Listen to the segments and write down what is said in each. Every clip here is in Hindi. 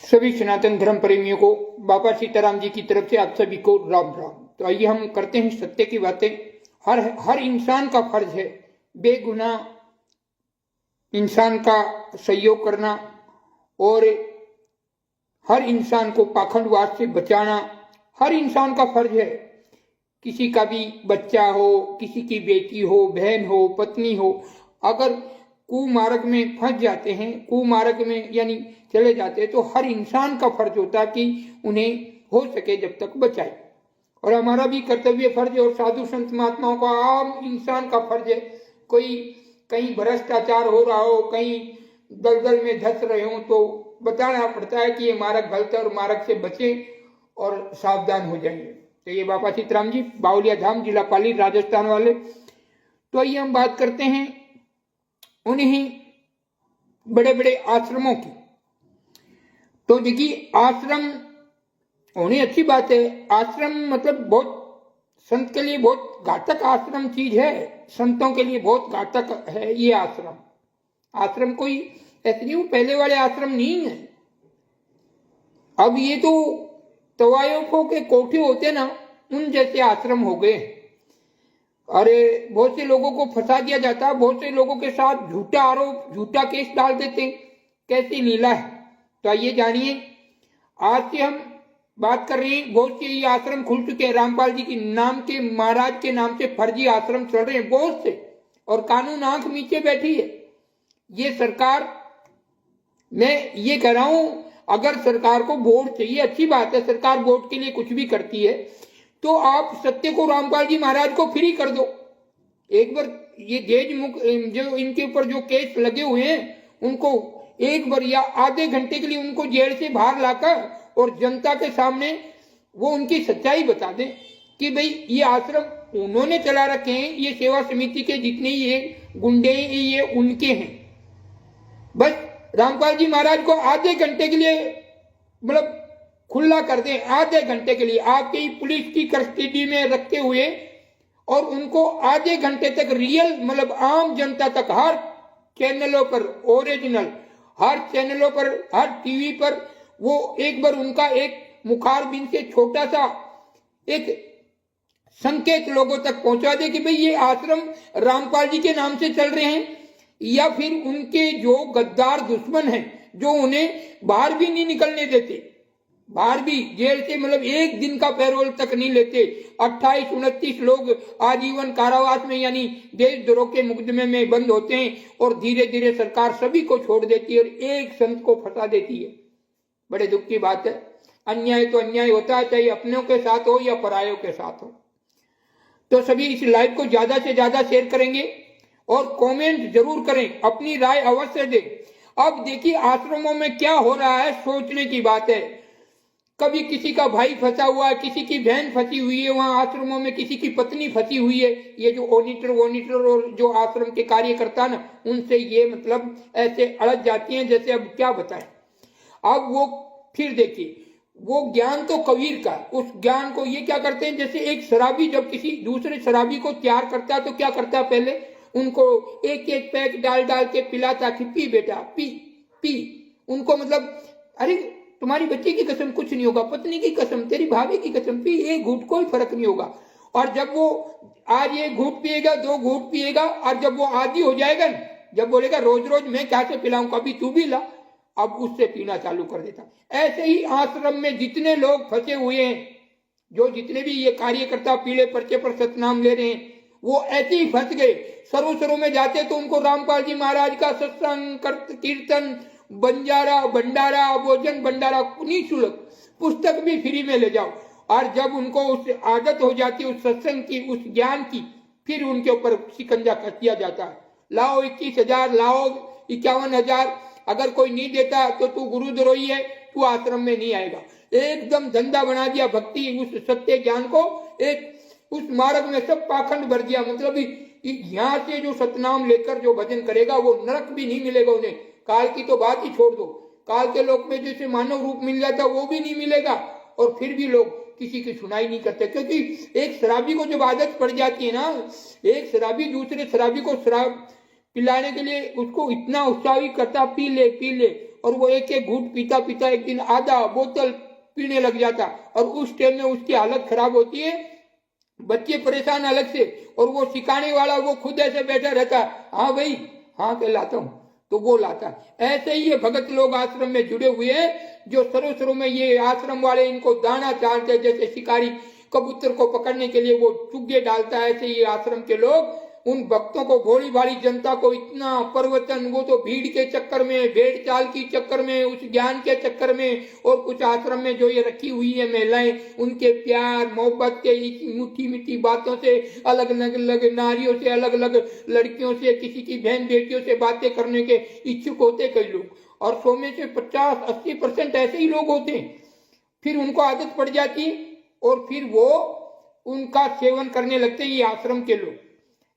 सभी सनातन धर्म प्रेमियों को बाबा सीताराम जी की तरफ से आप सभी को राम राम। तो आइए हम करते हैं सत्य की बातें। हर इंसान का फर्ज है बेगुनाह इंसान का सहयोग करना और हर इंसान को पाखंडवाद से बचाना हर इंसान का फर्ज है। किसी का भी बच्चा हो, किसी की बेटी हो, बहन हो, पत्नी हो, अगर कुमार्ग में फंस जाते हैं, कुमार्ग में यानी चले जाते हैं, तो हर इंसान का फर्ज होता है कि उन्हें हो सके जब तक बचाए। और हमारा भी कर्तव्य फर्ज है और साधु संत महात्माओं का आम इंसान का फर्ज है। कोई कहीं भ्रष्टाचार हो रहा हो, कहीं दलदल में धंस रहे हो, तो बताना पड़ता है कि ये मार्ग गलत है और मार्ग से बचें और सावधान हो जाइए। तो ये बाबा सीताराम जी, बावलिया धाम, जिला पाली, राजस्थान वाले। तो आइए हम बात करते हैं उन्हीं बड़े बड़े आश्रमों की। तो देखिए, आश्रम होनी अच्छी बात है। आश्रम मतलब बहुत संत के लिए बहुत घातक आश्रम चीज है, संतों के लिए बहुत घातक है ये आश्रम। आश्रम कोई ऐसे नहीं, वो पहले वाले आश्रम नहीं है। अब ये तो तवायफों के कोठे होते ना, उन जैसे आश्रम हो गए। अरे बहुत से लोगों को फंसा दिया जाता है, बहुत से लोगों के साथ झूठा आरोप, झूठा केस डाल देते हैं। कैसी लीला है। तो आइए जानिए। आज से हम बात कर रहे हैं, बहुत से ये आश्रम खुल चुके हैं। रामपाल जी के नाम के, महाराज के नाम से फर्जी आश्रम चल रहे हैं बहुत से, और कानून आंख नीचे बैठी है। ये सरकार, मैं ये कह रहा हूं, अगर सरकार को वोट चाहिए, अच्छी बात है, सरकार वोट के लिए कुछ भी करती है, तो आप सत्य को, रामपाल जी महाराज को फ्री कर दो। एक बार ये देश मुख जो इनके ऊपर जो केस लगे हुए हैं, उनको एक बार या आधे घंटे के लिए उनको जेल से बाहर लाकर और जनता के सामने वो उनकी सच्चाई बता दें कि भाई ये आश्रम उन्होंने चला रखे हैं, ये सेवा समिति के जितने ये गुंडे ये उनके हैं। बस रामपाल जी महाराज को आधे घंटे के लिए मतलब खुला कर दें, आधे घंटे के लिए आपकी पुलिस की कस्टडी में रखते हुए, और उनको आधे घंटे तक रियल मतलब आम जनता तक, हर चैनलों पर, ओरिजिनल हर चैनलों पर, हर टीवी पर, वो एक बार उनका एक मुखारबिन से छोटा सा एक संकेत लोगों तक पहुंचा दे कि भाई ये आश्रम रामपाल जी के नाम से चल रहे हैं, या फिर उनके जो गद्दार दुश्मन हैं जो उन्हें बाहर भी नहीं निकलने देते, बाहर भी जेल से मतलब एक दिन का पैरोल तक नहीं लेते। 28-29 लोग आजीवन कारावास में यानी देशद्रोह के मुकदमे में बंद होते हैं, और धीरे धीरे सरकार सभी को छोड़ देती है और एक संत को फंसा देती है। बड़े दुख की बात है। अन्याय तो अन्याय होता है, चाहे अपनों के साथ हो या परायों के साथ हो। तो सभी इस लाइव को ज्यादा से ज्यादा शेयर करेंगे और कमेंट जरूर करें, अपनी राय अवश्य दें। अब देखिए आश्रमों में क्या हो रहा है, सोचने की बात है। कभी किसी का भाई फंसा हुआ है, किसी की बहन फंसी हुई है वहां आश्रमों में, किसी की पत्नी फंसी हुई है। ये जो ओनिटर और जो आश्रम के कार्यकर्ता ना, उनसे ये मतलब ऐसे अड़क जाती हैं जैसे अब क्या बताएं। अब वो फिर देखिए, वो ज्ञान तो कबीर का, उस ज्ञान को ये क्या करते हैं, जैसे एक शराबी जब किसी दूसरे शराबी को तैयार करता है तो क्या करता है, पहले उनको एक एक पैक डाल डाल के पिलाता कि पी बेटा पी पी। उनको मतलब अरे तुम्हारी बच्ची की कसम कुछ नहीं होगा, पत्नी की कसम, तेरी भाभी की कसम, पी, एक घूट कोई फर्क नहीं होगा। और जब वो आज एक घूट पिएगा, 2 घूट पिएगा, और जब वो आदी हो जाएगा, जब बोलेगा रोज रोज मैं क्या से पिलाऊं, कभी तू भी ला, अब उससे पीना चालू कर देता। ऐसे ही आश्रम में जितने लोग फंसे हुए हैं, जो जितने भी ये कार्यकर्ता पीले पर्चे पर सतनाम ले रहे हैं, वो ऐसे ही फंस गए। सरों में जाते तो उनको रामपाल जी महाराज का सत्संग, कीर्तन, बंजारा, भंडारा, भोजन भंडारा निःशुल्क, पुस्तक भी फ्री में ले जाओ। और जब उनको उस आदत हो जाती है उस सत्संग की, उस ज्ञान की, फिर उनके ऊपर शिकंजा कस दिया जाता है। लाओ 21,000, लाओ 51,000, अगर कोई नहीं देता तो तू गुरुद्रोही है, तू आश्रम में नहीं आएगा। एकदम धंधा बना दिया भक्ति, उस सत्य ज्ञान को एक उस मार्ग में सब पाखंड भर दिया। मतलब यहाँ से जो सतनाम लेकर जो भजन करेगा वो नरक भी नहीं मिलेगा उन्हें। काल की तो बात ही छोड़ दो, काल के लोक में जैसे मानव रूप मिल जाता वो भी नहीं मिलेगा। और फिर भी लोग किसी की सुनाई नहीं करते, क्योंकि एक शराबी को जब आदत पड़ जाती है ना, एक शराबी दूसरे शराबी को शराब पिलाने के लिए उसको इतना उत्साहित करता, पी ले पी ले, और वो एक एक घूंट पीता पीता एक दिन आधा बोतल पीने लग जाता, और उस टाइम में उसकी हालत खराब होती है, बच्चे परेशान अलग से, और वो सिखाने वाला वो खुद ऐसे बैठा रहता, हाँ भाई हाँ कहलाता हूं, तो वो लाता। ऐसे ही ये भगत लोग आश्रम में जुड़े हुए हैं, जो शुरू में ये आश्रम वाले इनको दाना चाहते, जैसे शिकारी कबूतर को पकड़ने के लिए वो चुग्गे डालता है, ऐसे ये आश्रम के लोग उन भक्तों को, भोली भाली जनता को इतना प्रवचन, वो तो भीड़ के चक्कर में, भेड़ चाल की चक्कर में, उस ज्ञान के चक्कर में, और कुछ आश्रम में जो ये रखी हुई है महिलाएं, उनके प्यार मोहब्बत के मीठी मीठी बातों से, अलग अलग नारियों से, अलग अलग लड़कियों से, किसी की बहन बेटियों से बातें करने के इच्छुक होते कई लोग, और 100 में से 50-80% ऐसे ही लोग होते हैं। फिर उनको आदत पड़ जाती और फिर वो उनका सेवन करने लगते हैं। ये आश्रम के लोग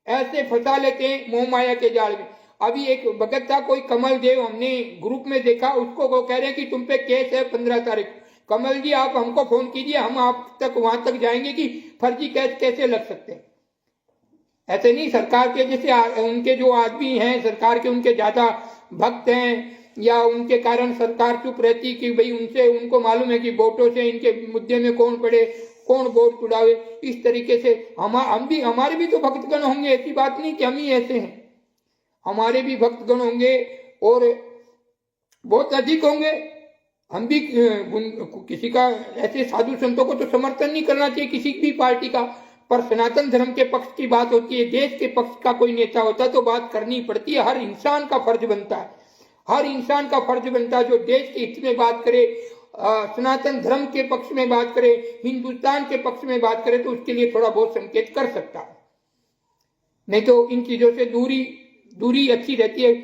ऐसे फंसा लेते हैं मोह माया के जाल में। अभी एक भगत था कोई कमल देव, हमने ग्रुप में देखा, उसको वो कह रहे हैं कि तुम पे केस है 15 तारीख। कमल जी आप हमको फोन कीजिए, हम आप तक वहां तक जाएंगे कि फर्जी केस कैसे लग सकते हैं। ऐसे नहीं, सरकार के जैसे उनके जो आदमी हैं, सरकार के उनके ज्यादा भक्त हैं, या उनके कारण सरकार चुप रहती कि भाई उनसे, उनको मालूम है कि वोटों से इनके मुद्दे में कौन पड़े, कौन वोट उड़ावे, इस तरीके से हम भी, हमारे भी तो भक्तगण होंगे, ऐसी बात नहीं कि हम ही ऐसे हैं, हमारे भी भक्तगण होंगे और बहुत अधिक होंगे। हम भी किसी का, ऐसे साधु संतों को तो समर्थन नहीं करना चाहिए किसी भी पार्टी का, पर सनातन धर्म के पक्ष की बात होती है, देश के पक्ष का कोई नेता होता है तो बात करनी पड़ती है। हर इंसान का फर्ज बनता है, हर इंसान का फर्ज बनता है जो देश के हित में बात करे, सनातन धर्म के पक्ष में बात करे, हिंदुस्तान के पक्ष में बात करे, तो उसके लिए थोड़ा बहुत संकेत कर सकता है। नहीं तो इन चीजों से दूरी अच्छी रहती है।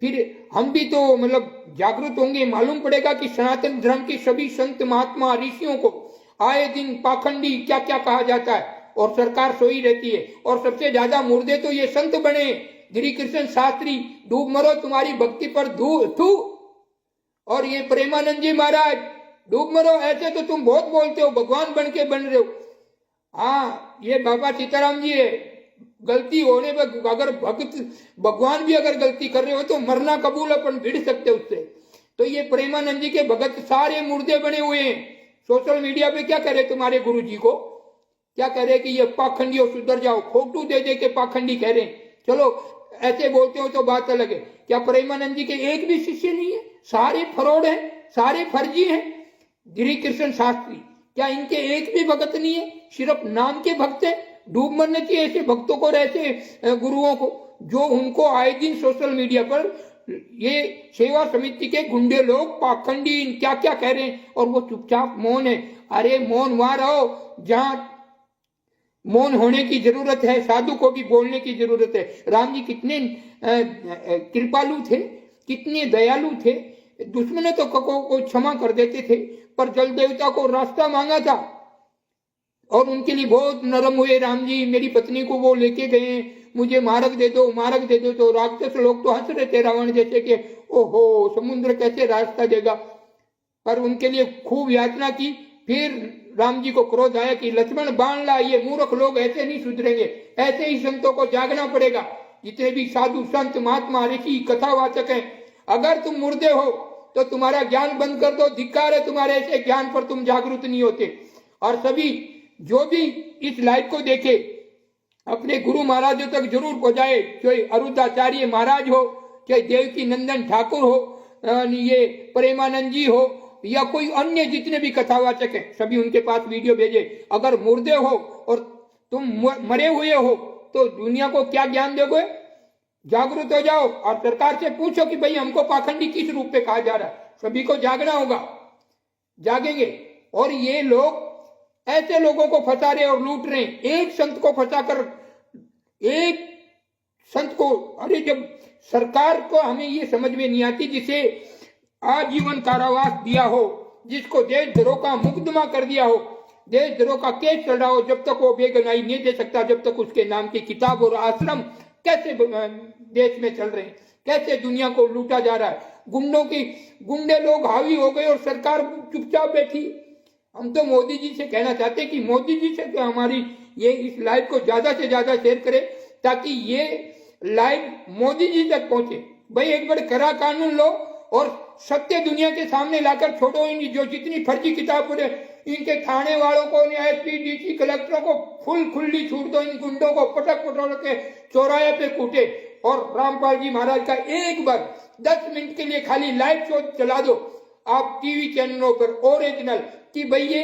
फिर हम भी तो मतलब जागरूक होंगे, मालूम पड़ेगा कि सनातन धर्म के सभी संत महात्मा ऋषियों को आए दिन पाखंडी क्या क्या कहा जाता है, और सरकार सोई रहती है। और सबसे ज्यादा मुर्दे तो ये संत बने, गिरी कृष्ण शास्त्री, डूब मरो तुम्हारी भक्ति पर थू, और ये प्रेमानंद जी महाराज, डूब मरो, ऐसे तो तुम बहुत बोलते हो, भगवान बन के बन रहे हो। हाँ, ये बाबा सीताराम जी है, गलती होने पर अगर भगवान भी अगर गलती कर रहे हो तो मरना कबूल, अपन भिड़ सकते उससे। तो ये प्रेमानंद जी के भगत सारे मुर्दे बने हुए हैं। सोशल मीडिया पे क्या करे तुम्हारे गुरु जी को, क्या कह रहे कि ये पाखंडी हो, सुधर जाओ, खोटू दे दे के पाखंडी कह रहे हैं। चलो ऐसे बोलते हो तो बात अलग है, क्या प्रेमानंद जी के एक भी शिष्य नहीं है? सारे फरोड हैं, सारे फर्जी हैं। गिरी कृष्ण शास्त्री, क्या इनके एक भी भगत नहीं है? सिर्फ नाम के भक्त है। डूब मरने चाहिए ऐसे भक्तों को, ऐसे गुरुओं को, जो उनको आए दिन सोशल मीडिया पर ये सेवा समिति के गुंडे लोग पाखंडी क्या क्या कह रहे हैं, और वो चुपचाप मौन है। अरे मौन वहां रहो जहां मौन होने की जरूरत है, साधु को भी बोलने की जरूरत है। राम जी कितने कृपालु थे, कितने दयालु थे, दुश्मनों तो को क्षमा कर देते थे, पर जल देवता को रास्ता मांगा था और उनके लिए बहुत नरम हुए। राम जी मेरी पत्नी को वो लेके गए, मुझे मार्ग दे दो, मार्ग दे दो, तो राक्षस लोग तो हंस रहे थे रावण जैसे कि ओहो समुद्र कैसे रास्ता देगा, पर उनके लिए खूब याचना की। फिर राम जी को क्रोध आया कि लक्ष्मण बाण ला, ये मूर्ख लोग ऐसे नहीं सुधरेंगे, ऐसे ही संतों को जागना पड़ेगा। जितने भी साधु संत महात्मा ऋषि कथावाचक हैं, अगर तुम मुर्दे हो तो तुम्हारा ज्ञान बंद कर दो, धिक्कार है तुम्हारे ऐसे ज्ञान पर, तुम जागरूक नहीं होते। और सभी जो भी इस लाइव को देखे अपने गुरु महाराजों तक जरूर पहुंचाए, चाहे अरुदाचार्य महाराज हो, चाहे देवकी नंदन ठाकुर हो, ये प्रेमानंद जी हो, या कोई अन्य जितने भी कथावाचक हैं, सभी उनके पास वीडियो भेजे। अगर मुर्दे हो और तुम मरे हुए हो तो दुनिया को क्या ज्ञान दोगे? जागरूक हो जाओ और सरकार से पूछो कि भाई हमको पाखंडी किस रूप में कहा जा रहा है। सभी को जागना होगा, जागेंगे। और ये लोग ऐसे लोगों को फंसा रहे और लूट रहे हैं। एक संत को फंसाकर, एक संत को, अरे जब सरकार को, हमें ये समझ में नहीं आती, जिसे आजीवन कारावास दिया हो, जिसको देशद्रोह का मुकदमा कर दिया हो, देशद्रोह का केस चल रहा हो, जब तक वो बेगुनाही नहीं दे सकता, जब तक उसके नाम की किताब और आश्रम कैसे देश में चल रहे हैं, कैसे दुनिया को लूटा जा रहा है। गुंडे लोग हावी हो गए और सरकार चुपचाप बैठी। हम तो मोदी जी से कहना चाहते हैं कि मोदी जी से तो हमारी ये इस लाइव को ज्यादा से ज्यादा शेयर करें, ताकि ये लाइव मोदी जी तक पहुंचे। भाई एक बार कड़ा कानून लो और सत्य दुनिया के सामने लाकर छोड़ो। इन जो जितनी फर्जी किताब पढ़े इनके थाने वालों को, एसपी डीसी कलेक्टरों को फुल खुली छूट दो। इन गुंडों को पटक पटक के चौराहे पे कूटे और रामपाल जी महाराज का एक बार 10 मिनट के लिए खाली लाइव शो चला दो आप टीवी चैनलों पर ओरिजिनल, कि भाई ये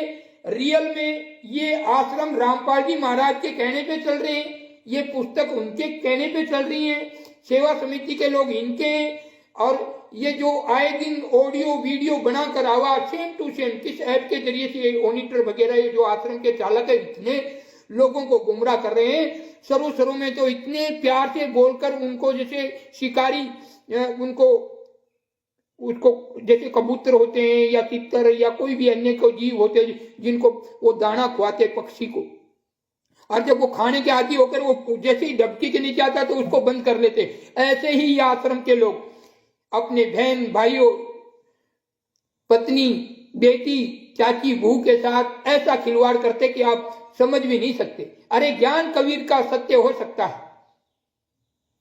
रियल में ये आश्रम रामपाल जी महाराज के कहने पे चल रहे हैं, ये पुस्तक उनके कहने पे चल रही है, सेवा समिति के लोग इनके हैं, और ये जो आए दिन ऑडियो वीडियो बनाकर आवाज सेम टू सेम किस ऐप के जरिए से ऑनिटर वगैरह ये जो आश्रम के चालक है इतने लोगों को गुमराह कर रहे हैं। शुरू में तो इतने प्यार से बोलकर उनको जैसे शिकारी उनको उसको जैसे कबूतर होते हैं या तितर या कोई भी अन्य को जीव होते हैं जिनको वो दाना खुआते पक्षी को, और जब वो खाने के आदि होकर वो जैसे ही डबकी के नीचे आता तो उसको बंद कर लेते। ऐसे ही ये आश्रम के लोग अपने बहन भाइयों, पत्नी, बेटी, चाची, बहू के साथ ऐसा खिलवाड़ करते कि आप समझ भी नहीं सकते। अरे ज्ञान कबीर का सत्य हो सकता है,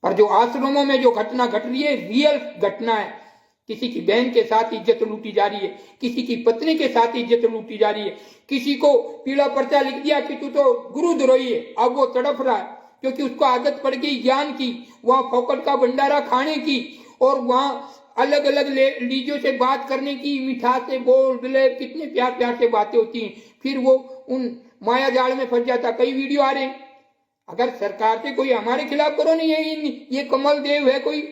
पर जो आश्रमों में जो घटना घट रही है रियल घटना है। किसी की बहन के साथ इज्जत लूटी जा रही है, किसी की पत्नी के साथ इज्जत लूटी जा रही है, किसी को पीला पर्चा लिख दिया कि तू तो गुरुद्रोही है, अब वो तड़प रहा है क्योंकि उसको आदत पड़ गई ज्ञान की, वहां फोकट का भंडारा खाने की और वहां अलग अलग लीजों से बात करने की, मिठास से बोल बिले कितने प्यार प्यार से बातें होती हैं, फिर वो उन माया जाल में फंस जाता। कई वीडियो आ रहे हैं, अगर सरकार से कोई हमारे खिलाफ करो नहीं है, ये कमल देव है कोई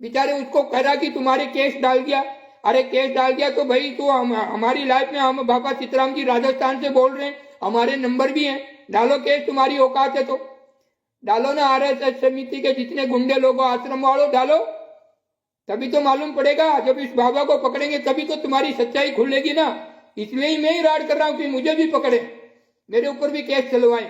बेचारे उसको कह रहा कि तुम्हारे केस डाल दिया। अरे केस डाल दिया तो भाई तो हमारी लाइफ में हम बाबा सीताराम जी राजस्थान से बोल रहे हैं, हमारे नंबर भी हैं, डालो केस, तुम्हारी औकात है तो डालो ना। आरएसएस समिति के जितने गुंडे लोग आश्रम वालों डालो, तभी तो मालूम पड़ेगा। जब इस बाबा को पकड़ेंगे तभी तो तुम्हारी सच्चाई खुलेगी ना। इसलिए ही मैं ही राड कर रहा हूं कि मुझे भी पकड़े, मेरे ऊपर भी केस चलवाएं।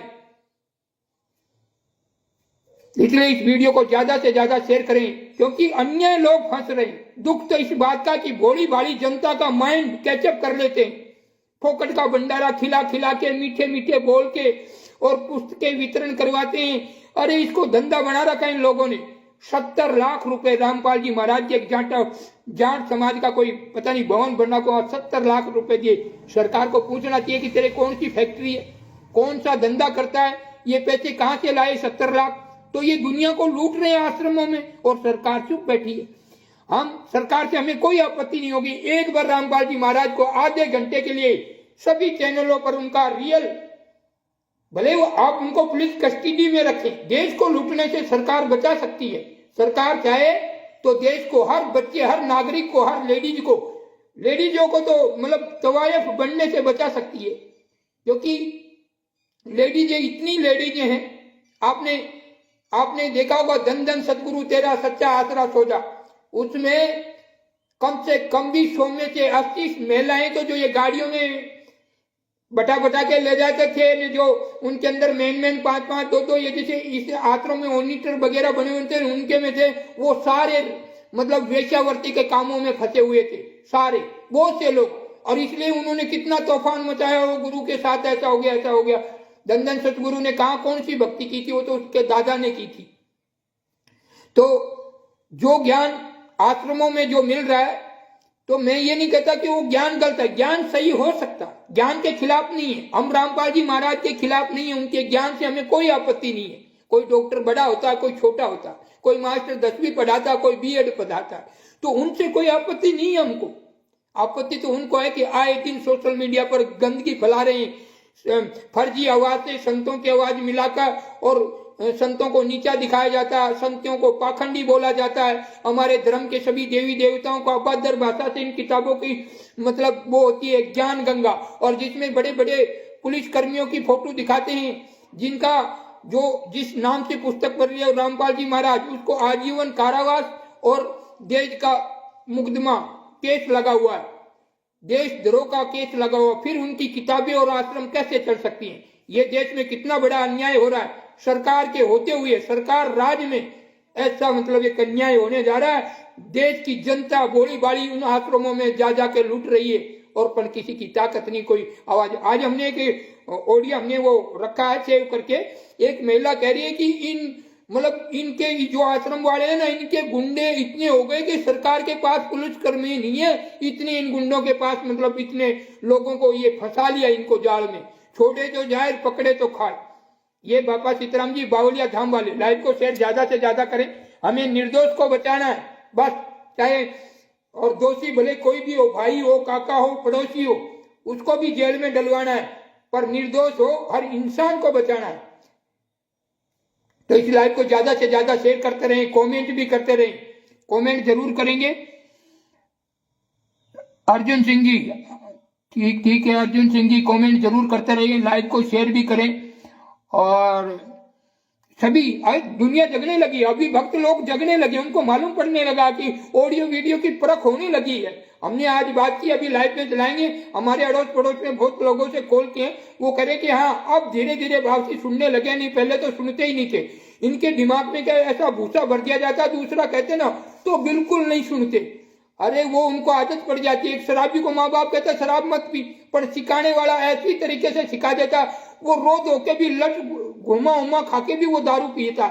इसलिए इस वीडियो को ज्यादा से ज्यादा शेयर करें क्योंकि अन्य लोग फंस रहे हैं। दुख तो इस बात का कि भोली भाली जनता का माइंड कैचअप कर लेते हैं, फोकट का भंडारा खिला खिला के मीठे मीठे बोल के और पुस्तकें वितरण करवाते हैं। अरे इसको धंधा बना रखा इन लोगों ने। 70 लाख रुपए रामपाल जी महाराज जी जाट समाज का कोई पता नहीं भवन बनना को 70 लाख रुपए दिए। सरकार को पूछना चाहिए कि तेरे कौन सी फैक्ट्री है, कौन सा धंधा करता है, ये पैसे कहां से लाए 70 लाख। तो ये दुनिया को लूट रहे हैं आश्रमों में और सरकार चुप बैठी है। हम सरकार से हमें कोई आपत्ति नहीं होगी, एक बार रामपाल जी महाराज को आधे घंटे के लिए सभी चैनलों पर उनका रियल, भले वो आप उनको पुलिस कस्टडी में रखें, देश को लूटने से सरकार बचा सकती है। सरकार चाहे तो देश को, हर बच्चे, हर नागरिक को, हर लेडीजों को तो मतलब तवायफ बनने से बचा सकती है, क्योंकि लेडीजें इतनी लेडीजें हैं। आपने देखा होगा धन धन सतगुरु तेरा सच्चा आसरा सोजा, उसमें कम से कम भी 100 में से 80 महिलाएं तो जो ये गाड़ियों में बटा के ले जाते थे, जो उनके अंदर मेन 5-5 2 ये जैसे इस आश्रम में ऑनिटर वगैरह बने हुए थे उनके में थे, वो सारे मतलब वेश्यावर्ती के कामों में फंसे हुए थे सारे, बहुत से लोग। और इसलिए उन्होंने कितना तूफान मचाया, वो गुरु के साथ ऐसा हो गया। धन सतगुरु ने कहा कौन सी भक्ति की थी, वो तो उसके दादा ने की थी। तो जो ज्ञान आश्रमों में जो मिल रहा है, तो मैं ये नहीं कहता कि वो ज्ञान गलत है, ज्ञान सही हो सकता, ज्ञान के खिलाफ नहीं है। हम रामपाल जी महाराज के खिलाफ नहीं है, उनके ज्ञान से हमें कोई आपत्ति नहीं है। कोई डॉक्टर बड़ा होता है, कोई छोटा होता है, कोई मास्टर 10वीं पढ़ाता, कोई बीएड पढ़ाता है, तो उनसे कोई आपत्ति नहीं है हमको। आपत्ति तो उनको है कि आए दिन सोशल मीडिया पर गंदगी फैला रहे हैं, फर्जी आवाज से संतों की आवाज मिलाकर और संतों को नीचा दिखाया जाता है, संतों को पाखंडी बोला जाता है। हमारे धर्म के सभी देवी देवताओं को अभद्र भाषा से इन किताबों की मतलब वो होती है ज्ञान गंगा, और जिसमें बड़े बड़े पुलिस कर्मियों की फोटो दिखाते हैं, जिनका जो जिस नाम से पुस्तक पढ़ रही है रामपाल जी महाराज, उसको आजीवन कारावास और देश का मुकदमा केस लगा हुआ है, देशद्रोह का केस लगा हुआ। फिर उनकी किताबें और आश्रम कैसे चल सकती हैं? ये देश में कितना बड़ा अन्याय हो रहा है सरकार के होते हुए, सरकार राज में ऐसा मतलब एक अन्याय होने जा रहा है। देश की जनता बोली बाली उन आश्रमों में जा के लूट रही है, और पर किसी की ताकत नहीं, कोई आवाज। आज हमने एक ऑडियो हमने वो रखा है सेव करके, एक महिला कह रही है कि इन मतलब इनके जो आश्रम वाले हैं ना, इनके गुंडे इतने हो गए कि सरकार के पास पुलिसकर्मी नहीं है, इतने इन गुंडों के पास, मतलब इतने लोगों को ये फंसा लिया इनको जाल में, छोड़े तो जाए पकड़े तो खाए। ये बाबा सीताराम जी बावलिया धाम वाले। लाइव को शेयर ज्यादा से ज्यादा करें, हमें निर्दोष को बचाना है बस, चाहे और दोषी भले कोई भी हो, भाई हो, काका हो, पड़ोसी हो, उसको भी जेल में डलवाना है, पर निर्दोष हो, हर इंसान को बचाना है। तो इस लाइव को ज्यादा से ज्यादा शेयर करते रहें, कमेंट भी करते रहें, कमेंट जरूर करेंगे। अर्जुन सिंह जी, ठीक है अर्जुन सिंह जी, कमेंट जरूर करते रहिए, लाइव को शेयर भी करें। और सभी दुनिया जगने लगी, अभी भक्त लोग जगने लगे, उनको मालूम पड़ने लगा कि ऑडियो वीडियो की परख होने लगी है। हमने आज बात की, अभी लाइव में चलाएंगे, हमारे अड़ोस पड़ोस में बहुत लोगों से कॉल किए, वो कह रहे कि हाँ अब धीरे धीरे भाव से सुनने लगे, नहीं पहले तो सुनते ही नहीं थे। इनके दिमाग में क्या ऐसा भूसा भर दिया जाता, दूसरा कहते ना तो बिल्कुल नहीं सुनते। अरे वो उनको आदत पड़ जाती है। एक शराबी को माँ बाप कहता शराब मत पी, पर सिखाने वाला ऐसी तरीके से सिखा देता, वो रोज होके भी लट घुमा उमा खा के भी वो दारू पीता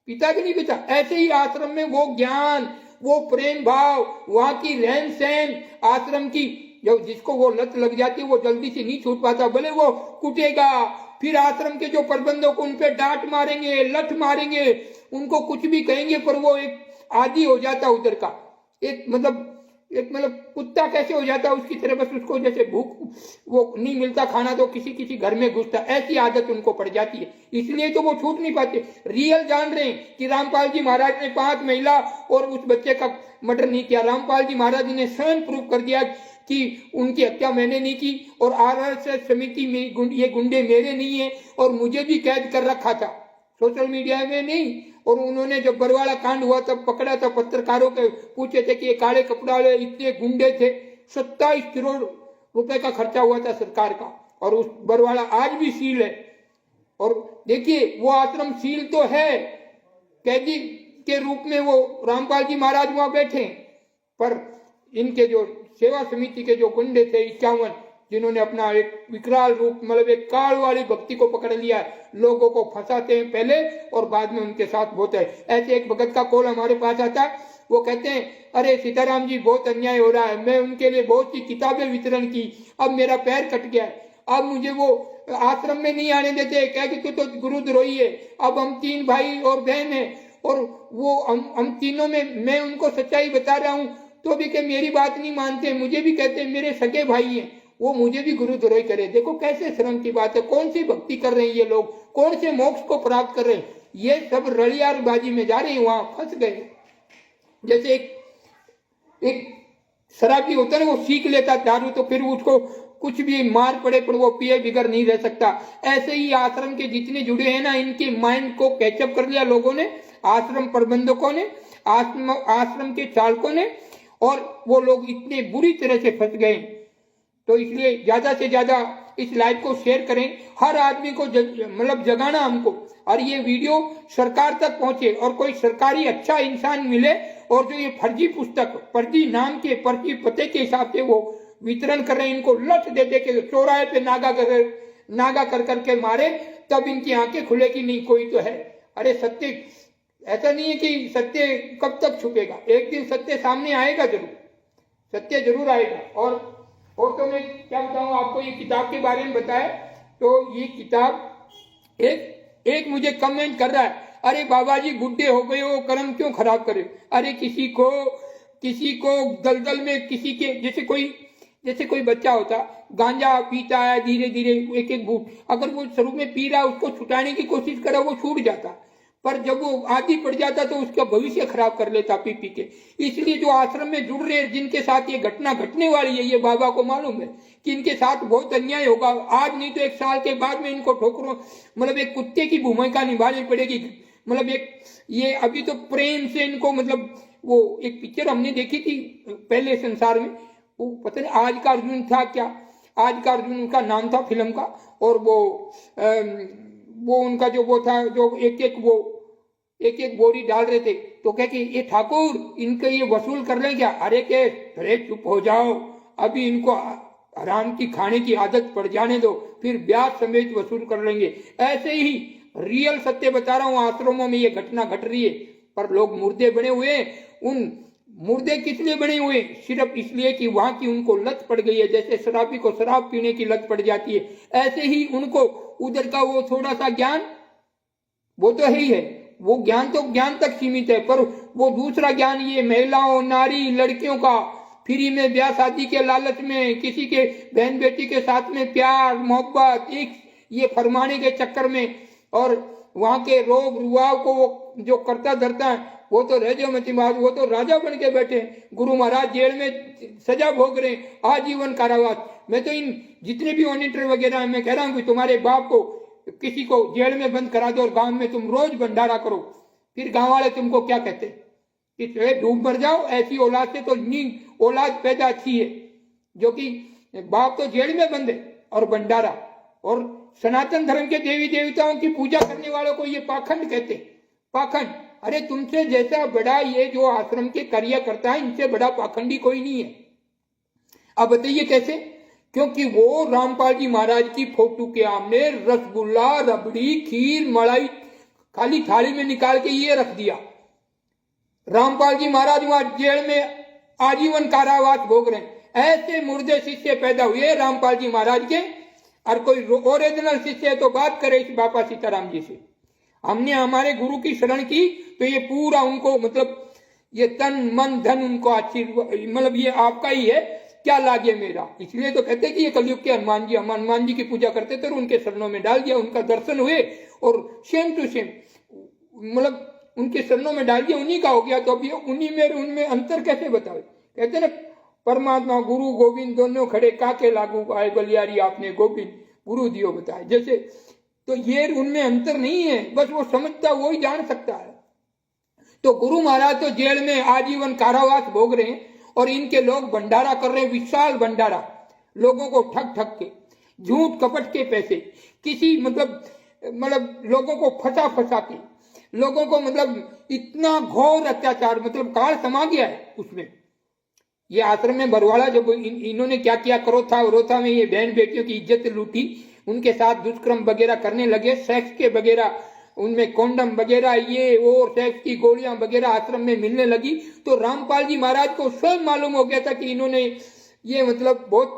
कि नहीं पीता। ऐसे ही आश्रम में वो ज्ञान, वो प्रेम भाव, वहां की रहन सहन, आश्रम की जब जिसको वो लत लग जाती है वो जल्दी से नहीं छूट पाता, भले वो कुटेगा, फिर आश्रम के जो प्रबंधक उन पे डांट मारेंगे, लठ मारेंगे, उनको कुछ भी कहेंगे, पर वो एक आदी हो जाता उधर का, एक मतलब कुत्ता कैसे हो जाता है उसकी तरह, बस उसको जैसे भूख वो नहीं मिलता खाना तो किसी किसी घर में घुसता, ऐसी आदत उनको पड़ जाती है, इसलिए तो वो छूट नहीं पाते। रियल जान रहे हैं कि रामपाल जी महाराज ने 5 महिला और उस बच्चे का मर्डर नहीं किया। रामपाल जी महाराज ने स्वयं प्रूव कर दिया कि उनकी हत्या मैंने नहीं की, और आरएसएस समिति में ये गुंडे मेरे नहीं है, और मुझे भी कैद कर रखा था, सोशल मीडिया में नहीं। और उन्होंने जब बरवाड़ा कांड हुआ तब पकड़ा था, पत्रकारों के पूछे थे कि ये काले कपड़ा वाले इतने गुंडे थे, 27 करोड़ रुपए का खर्चा हुआ था सरकार का, और उस बरवाड़ा आज भी सील है। और देखिए वो आश्रम सील तो है, कैदी के रूप में वो रामपाल जी महाराज वहां बैठे, पर इनके जो सेवा समिति के जो गुंडे थे 51, जिन्होंने अपना एक विकराल रूप, मतलब एक काल वाली भक्ति को पकड़ लिया, लोगों को फंसाते हैं पहले और बाद में उनके साथ होता है। ऐसे एक भगत का कॉल हमारे पास आता है, वो कहते हैं अरे सीताराम जी बहुत अन्याय हो रहा है, मैं उनके लिए बहुत सी किताबें वितरण की, अब मेरा पैर कट गया है, अब मुझे वो आश्रम में नहीं आने देते, क्या कि तू तो गुरुद्रोही है। अब हम 3 भाई और बहन है, और वो हम तीनों में मैं उनको सच्चाई बता रहा हूँ तो भी क्या मेरी बात नहीं मानते, मुझे भी कहते हैं मेरे सगे भाई हैं, वो मुझे भी गुरुद्रोही करे। देखो कैसे शर्म की बात है, कौन सी भक्ति कर रहे हैं ये लोग, कौन से मोक्ष को प्राप्त कर रहे हैं, ये सब रलियारबाजी में जा रहे हैं, वहां फंस गए। जैसे एक शराबी होता है, वो सीख लेता दारू तो फिर उसको कुछ भी मार पड़े पर वो पिए बिगर नहीं रह सकता। ऐसे ही आश्रम के जितने जुड़े हैं ना, इनके माइंड को कैचअप कर लिया लोगों ने, आश्रम प्रबंधकों ने, आश्रम के चालकों ने, और वो लोग इतने बुरी तरह से फंस गए। तो इसलिए ज्यादा से ज्यादा इस लाइव को शेयर करें, हर आदमी को मतलब जगाना हमको, और ये वीडियो सरकार तक पहुंचे, और कोई सरकारी अच्छा इंसान मिले, और जो ये फर्जी पुस्तक, फर्जी नाम के, फर्जी पते के हिसाब से वो वितरण कर रहे हैं, इनको लठ दे दे के चौराहे पे नागा कर करके मारे, तब इनकी आंखें खुलेगी, नहीं कोई तो है। अरे सत्य ऐसा नहीं है कि सत्य कब तक छुपेगा, एक दिन सत्य सामने आएगा, जरूर सत्य जरूर आएगा। और तो मैं क्या बताऊं आपको, ये किताब के बारे में बताया, तो ये किताब एक मुझे कमेंट कर रहा है, अरे बाबा जी बुढ़े हो गए हो, कर्म क्यों खराब करे। अरे किसी को दलदल में, किसी के जैसे कोई बच्चा होता, गांजा पीता है, धीरे धीरे एक एक घूंट, अगर वो शुरू में पी रहा, उसको छुटाने की कोशिश करे, वो छूट जाता, पर जब वो आदी पड़ जाता तो उसका भविष्य खराब कर लेता पी पी के। इसलिए जो आश्रम में जुड़ रहे हैं, जिनके साथ ये घटना घटने वाली है, ये बाबा को मालूम है कि इनके साथ बहुत अन्याय होगा, आज नहीं तो 1 साल के बाद में इनको ठोकरों, मतलब एक कुत्ते की भूमिका निभानी पड़ेगी। मतलब एक ये अभी तो प्रेम से इनको, मतलब वो एक पिक्चर हमने देखी थी पहले संसार में, वो पता नहीं आज का अर्जुन था क्या, आज का अर्जुन उनका नाम था फिल्म का, और वो उनका जो वो था, जो एक एक बोरी डाल रहे थे, तो कह के ये ठाकुर इनके ये वसूल कर लें क्या। अरे के अरे चुप हो जाओ, अभी इनको हराम की खाने की आदत पड़ जाने दो, फिर ब्याज समेत वसूल कर लेंगे। ऐसे ही रियल सत्य बता रहा हूं, आश्रमों में ये घटना घट रही है। पर लोग मुर्दे बने हुए, उन मुर्दे किस लिए बने हुए? सिर्फ इसलिए कि वहां की उनको लत पड़ गई है। जैसे शराबी को शराब पीने की लत पड़ जाती है, ऐसे ही उनको उधर का वो थोड़ा सा ज्ञान, वो तो है ही है, वो ज्ञान तो ज्ञान तक सीमित है, पर वो दूसरा ज्ञान, ये महिलाओं, नारी, लड़कियों का फ्री में ब्याह शादी के लालच में, किसी के बहन बेटी के साथ में प्यार मोहब्बत, एक ये फरमाने के चक्कर में, और वहां के रोब रुआव को वो जो करता धरता है, वो तो रह जाओ मती बात, वो तो राजा बन के बैठे। गुरु महाराज जेल में सजा भोग रहे, आजीवन कारावास। मैं तो इन जितने भी ऑडिटर वगैरह हैं, मैं कह रहा हूं कि तुम्हारे बाप को किसी को जेल में बंद करा दो और गांव में तुम रोज भंडारा करो, फिर गांव वाले तुमको क्या कहते कि डूब मर जाओ। ऐसी औलाद से तो औलाद पैदा अच्छी है, जो कि बाप तो जेल में बंद है और भंडारा। और सनातन धर्म के देवी देवताओं की पूजा करने वालों को ये पाखंड कहते हैं। पाखंड, अरे तुमसे जैसा बड़ा ये जो आश्रम के कार्य करता है, इनसे बड़ा पाखंडी कोई नहीं है। अब बताइए कैसे? क्योंकि वो रामपाल जी महाराज की फोटो के सामने रसगुल्ला, रबड़ी, खीर, मलाई खाली थाली में निकाल के ये रख दिया। रामपाल जी महाराज वहां जेल में आजीवन कारावास भोग रहे हैं। ऐसे मुर्दे शिष्य पैदा हुए रामपाल जी महाराज के। और कोई ओरिजिनल शिष्य तो बात करे इस बाबा सीताराम जी से। हमने हमारे गुरु की शरण की तो ये पूरा उनको मतलब ये तन मन धन उनको आशीर्वाद, मतलब ये आपका ही है, क्या लागे मेरा। इसलिए तो कहते कि ये कलयुग के हनुमान जी की पूजा करते थे और उनके शरणों में डाल दिया, उनका दर्शन हुए और सेम टू सेम मतलब उनके शरणों में डाल दिया, उन्हीं का हो गया। तो अभी उन्हीं में उनमें अंतर कैसे बतावे? कहते ना परमात्मा गुरु गोविंद दोनों खड़े काके लागू आए बलियारी आपने गोविंद गुरु दियो बताए। जैसे तो ये उनमें अंतर नहीं है, बस वो समझता वो ही जान सकता है। तो गुरु महाराज तो जेल में आजीवन कारावास भोग रहे हैं और इनके लोग भंडारा कर रहे हैं, विशाल भंडारा, लोगों को ठग ठग के, झूठ कपट के पैसे, किसी मतलब लोगों को फंसा फंसा के, लोगों को मतलब इतना घोर अत्याचार, मतलब काल समा गया है उसमें। ये आश्रम में बरवाड़ा जब इन्होंने क्या किया, करोथा में ये बहन बेटियों की इज्जत लूटी, उनके साथ दुष्कर्म वगैरह करने लगे, सेक्स के वगैरह उनमें कॉन्डम वगैरह ये और सेक्स की गोलियां वगैरह आश्रम में मिलने लगी। तो रामपाल जी महाराज को स्वयं मालूम हो गया था कि इन्होंने ये मतलब बहुत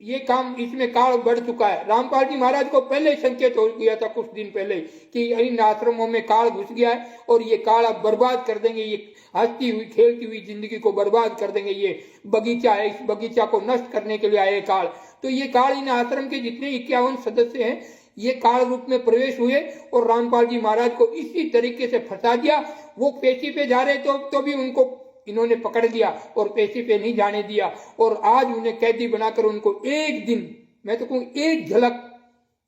ये काम, इसमें काल बढ़ चुका है। रामपाल जी महाराज को पहले संकेत हो गया था कुछ दिन पहले कि इन आश्रमों में काल घुस गया है और ये काल अब बर्बाद कर देंगे, ये हंसती हुई खेलती हुई जिंदगी को बर्बाद कर देंगे। ये बगीचा है, इस बगीचा को नष्ट करने के लिए आए काल। तो ये काल इन आश्रम के जितने 51 सदस्य हैं ये काल रूप में प्रवेश हुए और रामपाल जी महाराज को इसी तरीके से फंसा दिया। वो पेशी पे जा रहे तो भी उनको इन्होंने पकड़ लिया और पेशी पे नहीं जाने दिया। और आज उन्हें कैदी बनाकर उनको एक दिन, मैं तो कहूँ एक झलक,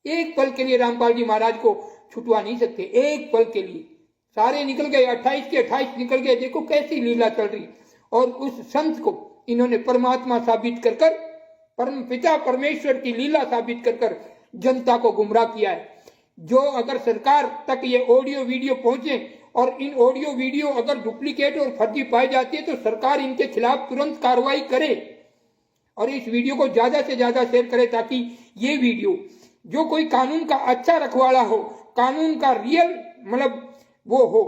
एक पल के लिए रामपाल जी महाराज को छुटवा नहीं सकते। एक पल के लिए सारे निकल गए, 28 के 28 निकल गए। देखो कैसी लीला चल रही। और उस संत को इन्होंने परमात्मा साबित कर कर, परम पिता परमेश्वर की लीला साबित कर कर जनता को गुमराह किया है। जो अगर सरकार तक ये ऑडियो वीडियो पहुंचे और इन ऑडियो वीडियो अगर डुप्लीकेट और फर्जी पाई जाती है तो सरकार इनके खिलाफ तुरंत कार्रवाई करे और इस वीडियो को ज्यादा से ज्यादा शेयर करे, ताकि ये वीडियो जो कोई कानून का अच्छा रखवाला हो, कानून का रियल मतलब वो हो,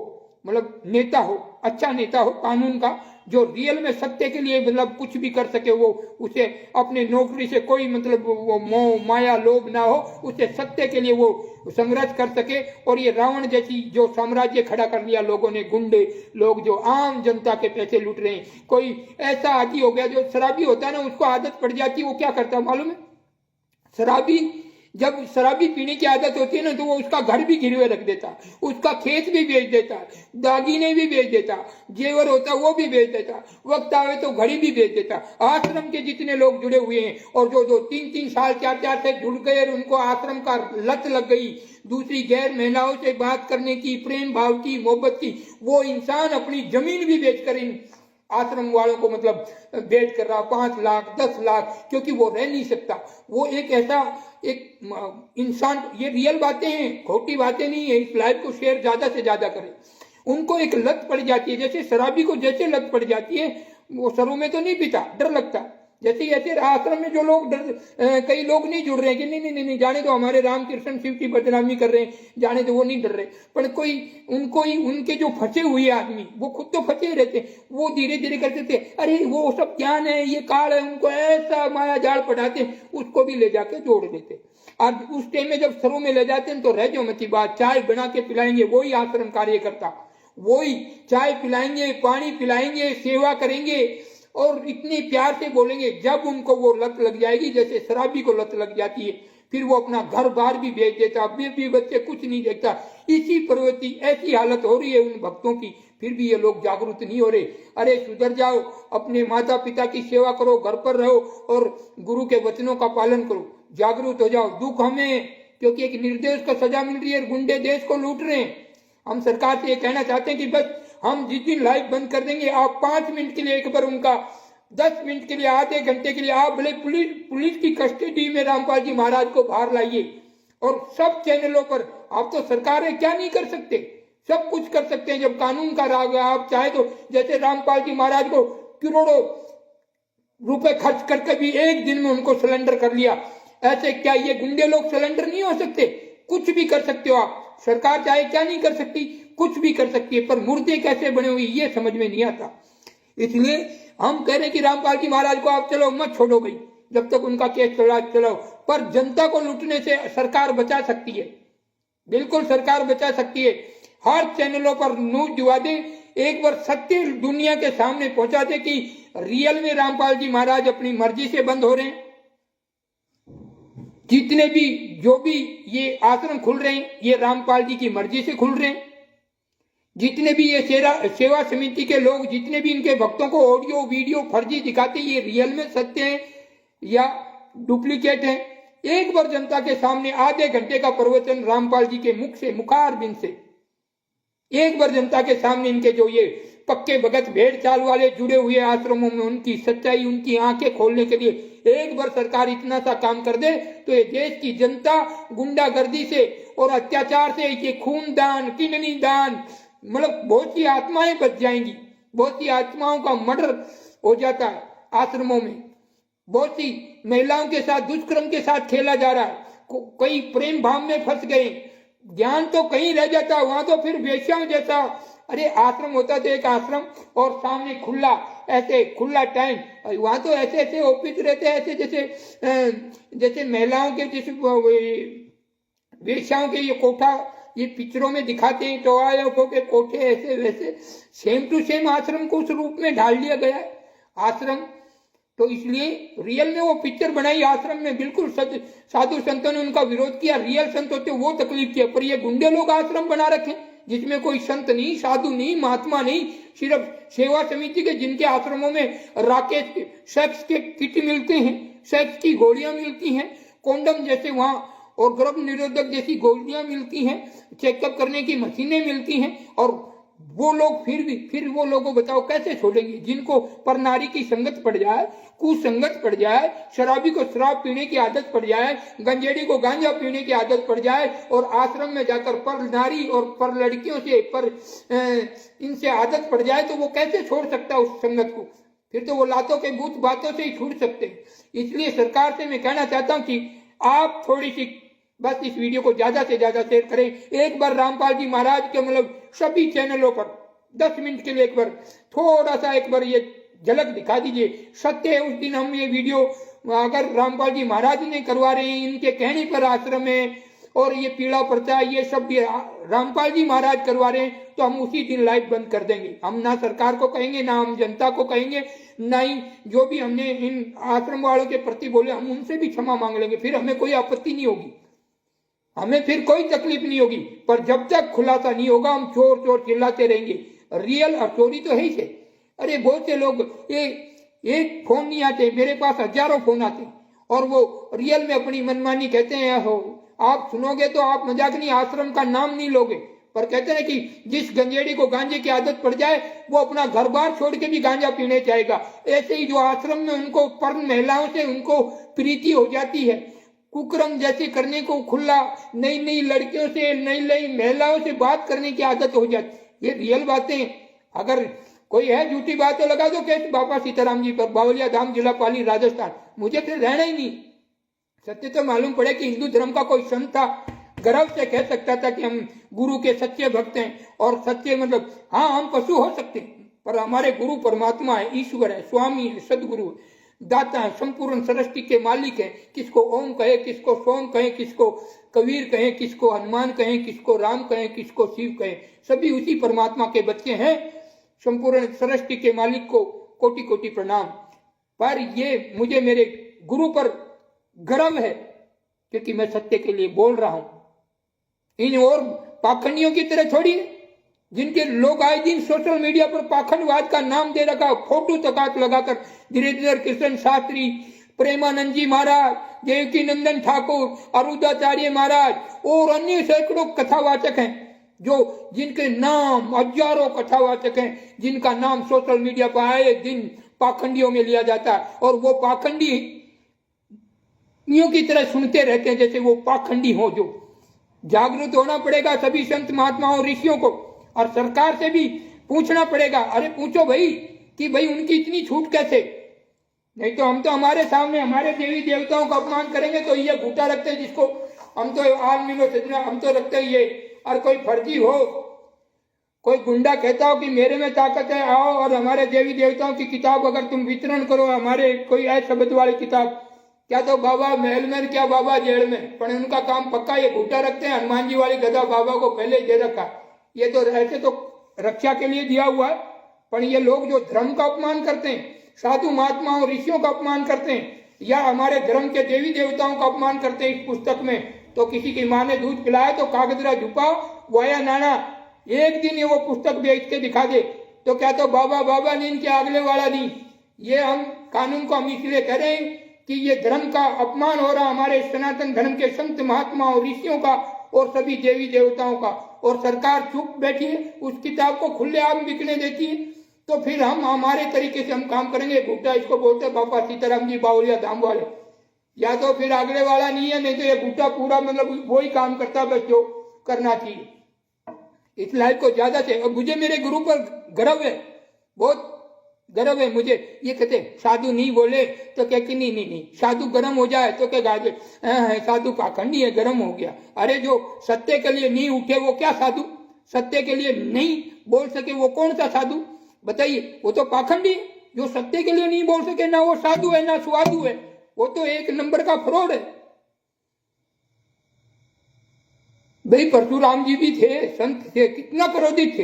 मतलब नेता हो, अच्छा नेता हो कानून का, जो रियल में सत्य के लिए मतलब कुछ भी कर सके, वो उसे अपने नौकरी से कोई मतलब वो मोह माया लोभ ना हो, उसे सत्य के लिए वो संघर्ष कर सके। और ये रावण जैसी जो साम्राज्य खड़ा कर लिया लोगों ने, गुंडे लोग जो आम जनता के पैसे लूट रहे हैं। कोई ऐसा आदि हो गया जो शराबी होता है ना, उसको आदत पड़ जाती है, वो क्या करता है मालूम है? शराबी जब शराबी पीने की आदत होती है ना तो वो उसका घर भी गिरवे रख देता, उसका खेत भी बेच देता, दागिने भी बेच देता, जेवर होता वो भी बेच देता, वक्त आवे तो घड़ी भी बेच देता। आश्रम के जितने लोग जुड़े हुए हैं और जो 3-3 साल 4-4 से जुड़ गए और उनको आश्रम का लत लग गई, दूसरी गैर महिलाओं से बात करने की, प्रेम भाव की, मोहब्बत की, वो इंसान अपनी जमीन भी बेचकर इन आश्रम वालों को मतलब बेच कर रहा, 5 लाख 10 लाख, क्योंकि वो रह नहीं सकता। वो एक ऐसा एक इंसान, ये रियल बातें हैं, खोटी बातें नहीं है। इस लाइफ को शेयर ज्यादा से ज्यादा करें। उनको एक लत पड़ जाती है, जैसे शराबी को जैसे लत पड़ जाती है, वो सरों में तो नहीं पीता, डर लगता, जैसे ऐसे आश्रम में जो लोग कई लोग नहीं जुड़ रहे हैं कि नहीं जाने तो हमारे रामकृष्ण शिव की बदनामी कर रहे हैं, जाने तो वो नहीं डर रहे। पर कोई उनको ही उनके जो फंसे हुए आदमी, वो खुद तो फंसे रहते, वो धीरे धीरे करते थे, अरे वो सब ज्ञान है, ये काल है, उनको ऐसा माया जाल पढ़ाते, उसको भी ले जाके जोड़ देते। अब उस टाइम में जब सरों में ले जाते हैं तो रह जो मती बात, चाय बना के पिलाएंगे वही आश्रम कार्यकर्ता, वही चाय पिलाएंगे, पानी पिलाएंगे, सेवा करेंगे और इतने प्यार से बोलेंगे। जब उनको वो लत लग जाएगी, जैसे शराबी को लत लग जाती है, फिर वो अपना घर बार भी बेच देता, भी बच्चे कुछ नहीं देखता। इसी प्रवृत्ति, ऐसी हालत हो रही है उन भक्तों की, फिर भी ये लोग जागरूक नहीं हो रहे। अरे सुधर जाओ, अपने माता पिता की सेवा करो, घर पर रहो और गुरु के वचनों का पालन करो, जागरूक हो जाओ। दुख हमें, क्योंकि एक निर्दोष को सजा मिल रही है, गुंडे देश को लूट रहे हैं। हम सरकार से ये कहना चाहते हैं कि बस हम जिस दिन लाइव बंद कर देंगे, आप 5 मिनट के लिए एक बार उनका, 10 मिनट के लिए, आधे घंटे के लिए आप भले पुलिस की कस्टडी में रामपाल जी महाराज को बाहर लाइए और सब चैनलों पर। आप तो सरकार है, क्या नहीं कर सकते, सब कुछ कर सकते हैं जब कानून का राग है। आप चाहे तो जैसे रामपाल जी महाराज को करोड़ों रुपए खर्च करके भी एक दिन में उनको सिलेंडर कर लिया, ऐसे क्या ये गुंडे लोग सिलेंडर नहीं हो सकते? कुछ भी कर सकते हो आप, सरकार चाहे क्या नहीं कर सकती, कुछ भी कर सकती है, पर मुर्दे कैसे बने हुए ये समझ में नहीं आता। इसलिए हम कह रहे हैं कि रामपाल जी महाराज को आप चलो मत छोड़ो भाई, जब तक उनका केस चलाओ, पर जनता को लूटने से सरकार बचा सकती है, बिल्कुल सरकार बचा सकती है। हर चैनलों पर न्यूज दिवा दे, एक बार सत्य दुनिया के सामने पहुंचा दे कि रियल में रामपाल जी महाराज अपनी मर्जी से बंद हो रहे हैं। जितने भी जो भी ये आश्रम खुल रहे हैं, ये रामपाल जी की मर्जी से खुल रहे हैं। जितने भी ये सेवा समिति के लोग, जितने भी इनके भक्तों को ऑडियो वीडियो फर्जी दिखाते, ये रियल में सत्य है या डुप्लीकेट है? एक बार जनता के सामने आधे घंटे का प्रवचन रामपाल जी के मुख से, मुखारबिंद से, एक बार जनता के सामने इनके जो ये पक्के भगत भेड़ चाल वाले जुड़े हुए आश्रमों में, उनकी सच्चाई, उनकी आंखें खोलने के लिए एक बार सरकार इतना सा काम कर दे तो ये देश की जनता गुंडागर्दी से और अत्याचार से, ये खून दान, किडनी दान, मतलब बहुत सी आत्माएं बच जाएंगी। बहुत सी आत्माओं का मर्डर हो जाता है आश्रमों में, बहुत सी महिलाओं के साथ दुष्कर्म के साथ खेला जा रहा है, कई प्रेम भाव में फंस गए, ज्ञान तो कहीं रह जाता, वहां तो फिर वेश्याओं जैसा। अरे आश्रम होता था एक आश्रम, और सामने खुला, ऐसे खुला टाइम, वहां तो ऐसे ऐसे ऑफिस रहते हैं, ऐसे जैसे महिलाओं के, जैसे वेश्याओं के ये कोठा ये पिक्चरों में दिखाते हैं, टोआयों के कोठे ऐसे वैसे, सेम टू सेम आश्रम को उस रूप में ढाल दिया गया है आश्रम। तो इसलिए रियल में वो पिक्चर बनाई आश्रम में, बिल्कुल साधु संतों ने उनका विरोध किया, रियल संत होते वो तकलीफ किया, पर ये गुंडे लोग आश्रम बना रखे जिसमें कोई संत नहीं, साधु नहीं, महात्मा नहीं, सिर्फ सेवा समिति के, जिनके आश्रमों में राकेश सेक्स के किट मिलते हैं, सेक्स की गोलियां मिलती हैं, कॉन्डम जैसे वहां, और गर्भ निरोधक जैसी गोलियां मिलती हैं, चेकअप करने की मशीनें मिलती हैं, और वो लोग फिर वो लोगों बताओ कैसे छोड़ेंगे? जिनको पर नारी की संगत पड़ जाए, कुसंगत पड़ जाए, शराबी को शराब पीने की आदत पड़ जाए, गंजेड़ी को गांजा पीने की आदत पड़ जाए, और आश्रम में जाकर पर नारी और पर लड़कियों से, पर इनसे आदत पड़ जाए, तो वो कैसे छोड़ सकता है उस संगत को? फिर तो वो लातों के भूत बातों से ही छूट सकते हैं। इसलिए सरकार से मैं कहना चाहता हूँ कि आप थोड़ी सी बस इस वीडियो को ज्यादा से ज्यादा शेयर करें। एक बार रामपाल जी महाराज के मतलब सभी चैनलों पर 10 मिनट के लिए एक बार थोड़ा सा एक बार ये झलक दिखा दीजिए। सत्य है, उस दिन हम ये वीडियो अगर रामपाल जी महाराज ने करवा रहे हैं, इनके कहने पर आश्रम है, और ये पीड़ा प्रचार ये सब भी रामपाल जी महाराज करवा रहे हैं, तो हम उसी दिन लाइव बंद कर देंगे। हम ना सरकार को कहेंगे, ना हम जनता को कहेंगे, ना ही जो भी हमने इन आश्रम वालों के प्रति बोले, हम उनसे भी क्षमा मांग लेंगे। फिर हमें कोई आपत्ति नहीं होगी, हमें फिर कोई तकलीफ नहीं होगी। पर जब तक खुलासा नहीं होगा, हम चोर चोर चिल्लाते रहेंगे। रियल और चोरी तो है ही से। अरे बहुत से लोग एक फोन नहीं आते, मेरे पास हजारों फोन आते, और वो रियल में अपनी मनमानी कहते हैं। हो आप सुनोगे तो आप मजाक नहीं, आश्रम का नाम नहीं लोगे, पर कहते हैं कि जिस गंजेड़ी को गांजे की आदत पड़ जाए वो अपना घर बार छोड़ के भी गांजा पीने जाएगा। ऐसे ही जो आश्रम में उनको पर महिलाओं से उनको प्रीति हो जाती है, कुकर्म जैसे करने को खुला, नई नई लड़कियों से, नई नई महिलाओं से बात करने की आदत हो जाती, ये रियल बातें। अगर कोई है झूठी बात तो लगा दो केस बाबा सीताराम जी पर, बावलिया धाम, जिला पाली, राजस्थान। मुझे फिर रहना ही नहीं। सत्य तो मालूम पड़े कि हिंदू धर्म का कोई संत था, गर्व से कह सकता था कि हम गुरु के सच्चे भक्त हैं। और सच्चे मतलब हाँ, हम पशु हो सकते हैं, पर हमारे गुरु परमात्मा है, ईश्वर है, स्वामी है, सदगुरु है, दाता है, संपूर्ण सृष्टि के मालिक है। किसको ओम कहे, किसको सोम कहे, किसको कबीर कहे, किसको हनुमान कहे, किसको राम कहे, किसको शिव कहे, सभी उसी परमात्मा के बच्चे हैं। संपूर्ण सृष्टि के मालिक को कोटि कोटि प्रणाम। पर ये मुझे मेरे गुरु पर गर्व है, क्योंकि मैं सत्य के लिए बोल रहा हूं। इन और पाखंडियों की तरह थोड़ी है, जिनके लोग आए दिन सोशल मीडिया पर पाखंडवाद का नाम दे रखा, फोटो तकात लगाकर धीरेन्द्र कृष्ण शास्त्री, प्रेमानंद जी महाराज, देवकी नंदन ठाकुर, अरुदाचार्य महाराज और अन्य सैकड़ों कथावाचक हैं, जो जिनके नाम हजारों कथावाचक हैं, जिनका नाम सोशल मीडिया पर आए दिन पाखंडियों में लिया जाता है। और वो पाखंडी की तरह सुनते रहते हैं जैसे वो पाखंडी हो। जो जागरूक होना पड़ेगा सभी संत महात्माओं ऋषियों को, और सरकार से भी पूछना पड़ेगा। अरे पूछो भाई कि भाई उनकी इतनी छूट कैसे? नहीं तो हम तो हमारे सामने हमारे देवी देवताओं का अपमान करेंगे तो ये घूटा रखते हैं, जिसको हम तो आलमीनो सजना हम तो रखते ही ये। और कोई फर्जी हो, कोई गुंडा कहता हो कि मेरे में ताकत है, आओ और हमारे देवी देवताओं की किताब अगर तुम वितरण करो, हमारे कोई ऐसे शब्द वाली किताब, क्या तो बाबा महल में, क्या बाबा जेल में। पर उनका काम पक्का ये घूटा रखते हैं। हनुमान जी वाली गदा बाबा को पहले दे रखा, ये तो ऐसे तो रक्षा के लिए दिया हुआ है। पर ये लोग जो धर्म का अपमान करते हैं, साधु महात्माओं ऋषियों का अपमान करते हैं, या हमारे धर्म के देवी देवताओं का अपमान करते हैं इस पुस्तक में, तो किसी की माँ ने दूध पिलाया तो कागजरा झुपा वाया नाना, एक दिन ये वो पुस्तक बेच के दिखा दे तो क्या तो बाबा बाबा नींद के अगले वाला नहीं। ये हम कानून को हम इसलिए कह रहे हैं कि ये धर्म का अपमान हो रहा हमारे सनातन धर्म के संत महात्माओं ऋषियों का और सभी देवी देवताओं का, और सरकार चुप बैठी है, उस किताब को खुलेआम बिकने देती है। तो फिर हम हमारे तरीके से हम काम करेंगे। गुट्टा इसको बोलते हैं बाबा सीताराम जी बावलिया धाम वाले, या तो फिर अगले वाला नहीं है, नहीं तो ये गुट्टा पूरा मतलब वही काम करता है बस जो करना चाहिए। इस लाइफ को ज्यादा से, और मुझे मेरे गुरु पर गर्व है, बहुत गर्व है मुझे। ये कहते साधु नहीं बोले तो क्या कि नहीं साधु गर्म हो जाए तो क्या गाजे साधु पाखंडी है, गर्म हो गया। अरे जो सत्य के लिए नहीं उठे वो क्या साधु? सत्य के लिए नहीं बोल सके वो कौन सा साधु बताइए? वो तो पाखंडी। जो सत्य के लिए नहीं बोल सके ना वो साधु है ना स्वादु है, वो तो एक नंबर का फ्रॉड है। भाई परशुराम जी भी थे, संत थे, कितना क्रोधित थे।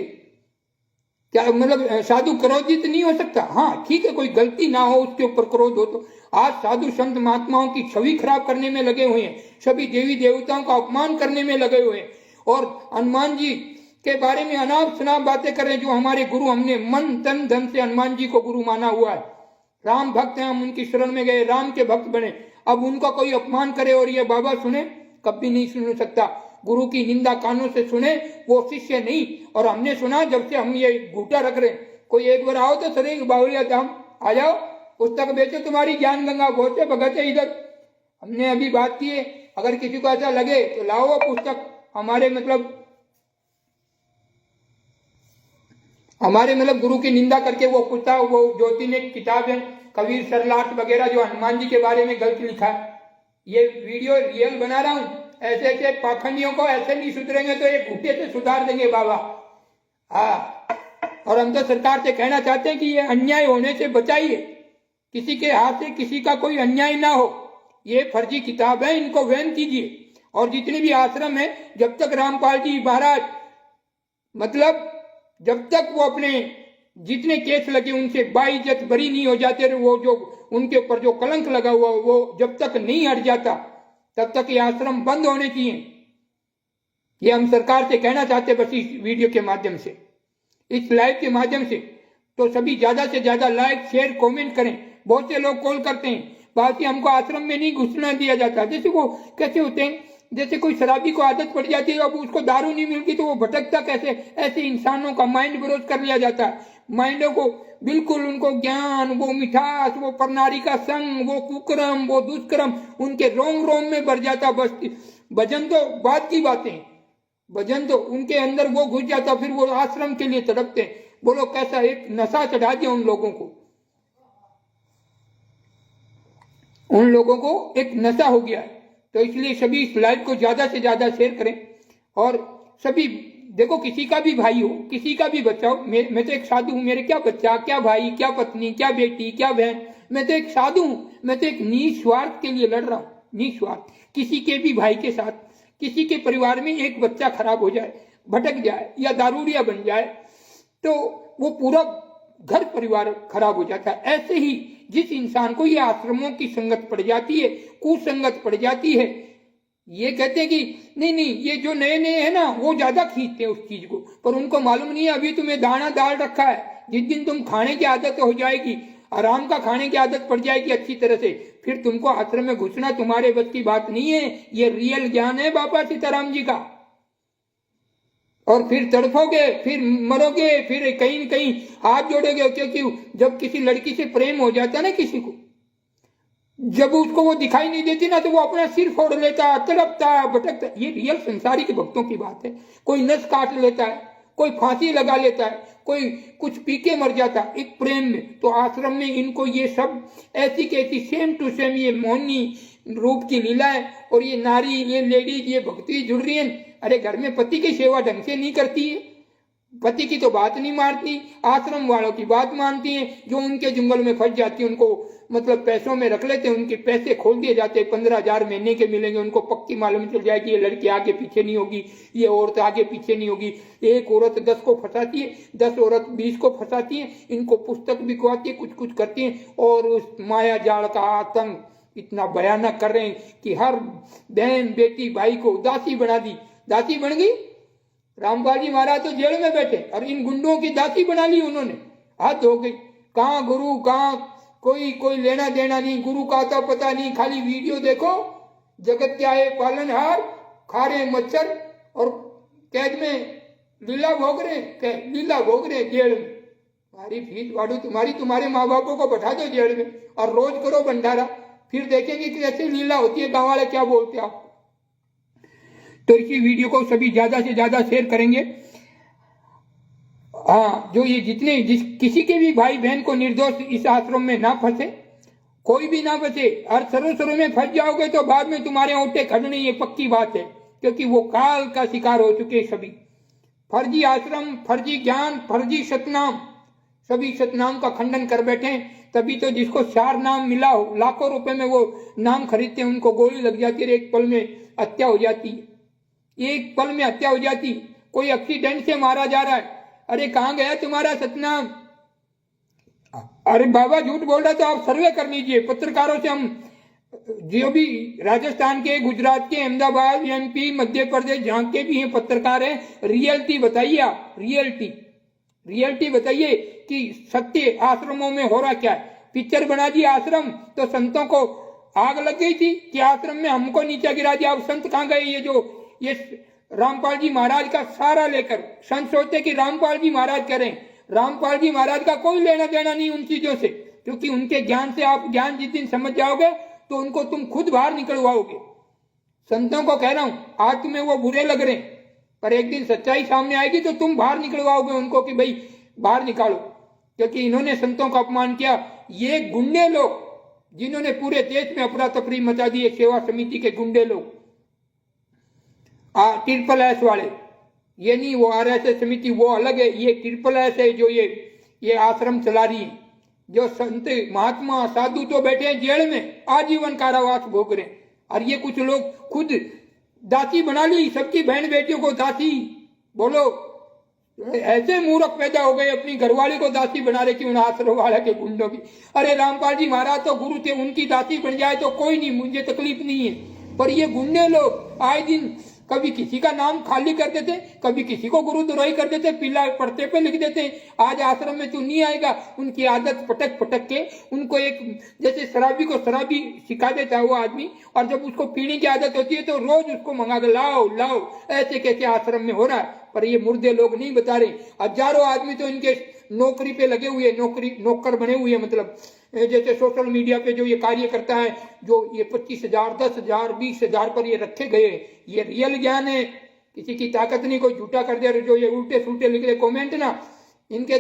क्या मतलब साधु क्रोधित नहीं हो सकता? हाँ ठीक है, कोई गलती ना हो उसके ऊपर क्रोध हो। तो आज साधु संत महात्माओं की छवि खराब करने में लगे हुए हैं, सभी देवी देवताओं का अपमान करने में लगे हुए हैं, और हनुमान जी के बारे में अनाप शनाप बातें करें। जो हमारे गुरु, हमने मन तन धन से हनुमान जी को गुरु माना हुआ है, राम भक्त हैं, हम उनकी शरण में गए, राम के भक्त बने। अब उनका कोई अपमान करे और ये बाबा सुने? कभी नहीं सुन सकता। गुरु की निंदा कानों से सुने वो शिष्य नहीं। और हमने सुना जब से हम ये घूटा रख रहे, कोई एक बार आओ तो सरे बावलिया धाम आ जाओ, पुस्तक बेचो, तुम्हारी ज्ञान गंगा पहुंचे भगत है इधर। हमने अभी बात की है, अगर किसी को ऐसा लगे तो लाओ वो पुस्तक। हमारे मतलब गुरु की निंदा करके वो पुस्तक, वो ज्योति ने किताब है कबीर सरलाट वगैरह जो हनुमान जी के बारे में गलत लिखा है, ये वीडियो रियल बना रहा हूं। ऐसे ऐसे पाखंडियों को ऐसे नहीं सुधरेंगे तो ये घूटे से सुधार देंगे बाबा। हाँ, और हम तो सरकार से कहना चाहते हैं कि ये अन्याय होने से बचाइए, किसी के हाथ से किसी का कोई अन्याय ना हो। ये फर्जी किताब है, इनको बैन कीजिए। और जितने भी आश्रम है, जब तक रामपाल जी महाराज मतलब जब तक वो अपने जितने केस लगे उनसे बाइज्जत बरी नहीं हो जाते, वो जो उनके ऊपर जो कलंक लगा हुआ वो जब तक नहीं हट जाता तब तक ये आश्रम बंद होने चाहिए। ये हम सरकार से कहना चाहते बस इस वीडियो के माध्यम से, इस लाइव के माध्यम से। तो सभी ज्यादा से ज्यादा लाइक शेयर कमेंट करें। बहुत से लोग कॉल करते हैं, बाकी हमको आश्रम में नहीं घुसना दिया जाता। जैसे वो कैसे होते हैं, जैसे कोई शराबी को आदत पड़ जाती है, अब उसको दारू नहीं मिलती तो वो भटकता कैसे, ऐसे इंसानों का माइंड ब्रोज कर लिया जाता है। माइंडों को बिल्कुल उनको ज्ञान, वो मिठास, वो परनारी का संग, वो कुकर्म, वो दुष्कर्म उनके रोम रोम में भर जाता। बस भजन तो बात की बातें, भजन तो उनके अंदर वो घुस जाता, फिर वो आश्रम के लिए तड़पते। बोलो कैसा एक नशा चढ़ा दिया उन लोगों को, उन लोगों को एक नशा हो गया। तो इसलिए सभी इस लाइव को ज्यादा से ज्यादा शेयर करें और सभी देखो, किसी का भी भाई हो, किसी का भी बच्चा हो, मैं तो एक साधु हूं, मेरे क्या बच्चा, क्या भाई, क्या पत्नी, क्या बेटी, क्या बहन, मैं तो एक साधु हूं, मैं तो एक निस्वार्थ के लिए लड़ रहा हूं, निस्वार्थ। किसी के भी भाई के साथ, किसी के परिवार में एक बच्चा खराब हो जाए, भटक जाए या दारूडिया बन जाए तो वो पूरा घर परिवार खराब हो जाता है। ऐसे ही जिस इंसान को ये आश्रमों की संगत पड़ जाती है, कुसंगत पड़ जाती है, ये कहते हैं कि नहीं नहीं ये जो नए नए है ना वो ज्यादा खींचते हैं उस चीज को, पर उनको मालूम नहीं है अभी तुम्हें दाना डाल रखा है। जिस दिन तुम खाने की आदत हो जाएगी, आराम का खाने की आदत पड़ जाएगी अच्छी तरह से, फिर तुमको आश्रम में घुसना तुम्हारे बस की बात नहीं है। ये रियल ज्ञान है बाबा सीताराम जी का। और फिर तड़पोगे, फिर मरोगे, फिर कहीं न कहीं हाथ जोड़ोगे, क्योंकि जब किसी लड़की से प्रेम हो जाता है ना किसी को, जब उसको वो दिखाई नहीं देती ना तो वो अपना सिर फोड़ लेता है, तड़पता है, भटकता है। ये रियल संसारी के भक्तों की बात है। कोई नस काट लेता है, कोई फांसी लगा लेता है, कोई कुछ पी के मर जाता है एक प्रेम में। तो आश्रम में इनको ये सब ऐसी की ऐसी सेम टू सेम ये मोहनी रूप की लीला है। और ये नारी, ये लेडीज, ये भक्ति जुड़ रही है, अरे घर में पति की सेवा ढंग से नहीं करती है, पति की तो बात नहीं मानती, आश्रम वालों की बात मानती हैं। जो उनके जंगल में फंस जाती है उनको मतलब पैसों में रख लेते हैं, उनके पैसे खोल दिए जाते हैं, 15,000 महीने के मिलेंगे, उनको पक्की मालूम चल जाएगी ये लड़की आगे पीछे नहीं होगी, ये औरत आगे पीछे नहीं होगी। एक औरत 10 को फंसाती है, 10 औरत 20 को फंसाती है, इनको पुस्तक बिकवाती है, कुछ कुछ करती है। और उस माया जाल का आतंक इतना भयानक कर रहे हैं कि हर बहन बेटी भाई को दासी बना दी। दासी बन गई, रामपाल जी महाराज तो जेल में बैठे और इन गुंडों की दासी बना ली उन्होंने, हाथ हो गई। कहाँ गुरु, कहाँ कोई लेना देना नहीं, गुरु का तो पता नहीं, खाली वीडियो देखो, जगत क्या है पालनहार, खा रहे मच्छर और कैद में लीला भोग रहे, लीला भोग रहे जेल में। तुम्हारी फीस वाड़ू तुम्हारी, तुम्हारे माँ बापों को बैठा दो जेल में और रोज करो भंडारा, फिर देखेंगे कि कैसी लीला होती है, गाँव वाले क्या बोलते हैं आप। तो इसी वीडियो को सभी ज्यादा से ज्यादा शेयर करेंगे। हाँ, जो ये जितने किसी के भी भाई बहन को निर्दोष इस आश्रम में ना फंसे, कोई भी ना बचे। और शुरू में फंस जाओगे तो बाद में तुम्हारे ओटे खड़ने, ये पक्की बात है, क्योंकि वो काल का शिकार हो चुके सभी। फर्जी आश्रम, फर्जी ज्ञान, फर्जी सतनाम, सभी सतनाम का खंडन कर बैठे। तभी तो जिसको 4 नाम मिला हो, लाखों रुपए में वो नाम खरीदते हैं, उनको गोली लग जाती है, एक पल में हत्या हो जाती है, एक पल में हत्या हो जाती। कोई एक्सीडेंट से मारा जा रहा है, अरे कहां गया तुम्हारा सतनाम? अरे बाबा झूठ बोल रहा तो आप सर्वे कर लीजिए। पत्रकारों से हम जो भी राजस्थान के, गुजरात के, अहमदाबाद, एमपी, मध्य प्रदेश, जहां के भी हैं पत्रकार हैं, रियलिटी बताइए आप, रियलिटी बताइए कि सत्य आश्रमों में हो रहा क्या है। पिक्चर बना दी आश्रम तो संतों को आग लग गई थी कि आश्रम में हमको नीचा गिरा दिया। अब संत कहां गए? ये रामपाल जी महाराज का सारा लेकर संत सोचते कि रामपाल जी महाराज करें, रामपाल जी महाराज का कोई लेना देना नहीं उन चीजों से, क्योंकि उनके ज्ञान से आप ज्ञान जिस दिन समझ जाओगे तो उनको तुम खुद बाहर निकलवाओगे। संतों को कह रहा हूं, आज तुम्हें वो बुरे लग रहे हैं, पर एक दिन सच्चाई सामने आएगी तो तुम बाहर निकलवाओगे उनको कि भाई बाहर निकालो, क्योंकि इन्होंने संतों का अपमान किया। ये गुंडे लोग जिन्होंने पूरे देश में अफरा तफरी मचा दी, सेवा समिति के गुंडे लोग, ट्रिपल एस वाले, ये नहीं वो RSS समिति वो अलग है, ये ट्रिपल एस है जो ये आश्रम चला रही है। जो संत महात्मा साधु तो बैठे हैं जेल में, आजीवन कारावास भोग रहे हैं, और ये कुछ लोग खुद दासी बना ली सबकी बहन बेटियों को दासी। बोलो, ऐसे मूर्ख पैदा हो गए, अपनी घरवाली को दासी बना रहे कि उन आश्रम वाले के गुंडों की। अरे रामपाल जी महाराज तो गुरु थे, उनकी दासी बन जाए तो कोई नहीं, मुझे तकलीफ नहीं है, पर ये गुंडे लोग आए दिन कभी किसी का नाम खाली कर देते, कभी किसी को गुरुद्रोही कर देते, पीला पर्चे पे लिख देते, आज आश्रम में तू नहीं आएगा। उनकी आदत पटक पटक के उनको एक जैसे शराबी को शराबी सिखा देता है वो आदमी, और जब उसको पीने की आदत होती है तो रोज उसको मंगा के लाओ लाओ, ऐसे कैसे आश्रम में हो रहा है। पर ये मुर्दे लोग नहीं बता रहे, हजारों आदमी तो इनके नौकरी पे लगे हुए, नौकर बने हुए, मतलब जैसे सोशल मीडिया पे जो ये कार्य करता है, जो ये 25,000, 10,000, 20,000 पर ये रखे गए, ये रियल ज्ञान है, किसी की ताकत नहीं, कोई झूठा कर दे। जो ये उल्टे सुल्टे लिख रहे कमेंट ना, इनके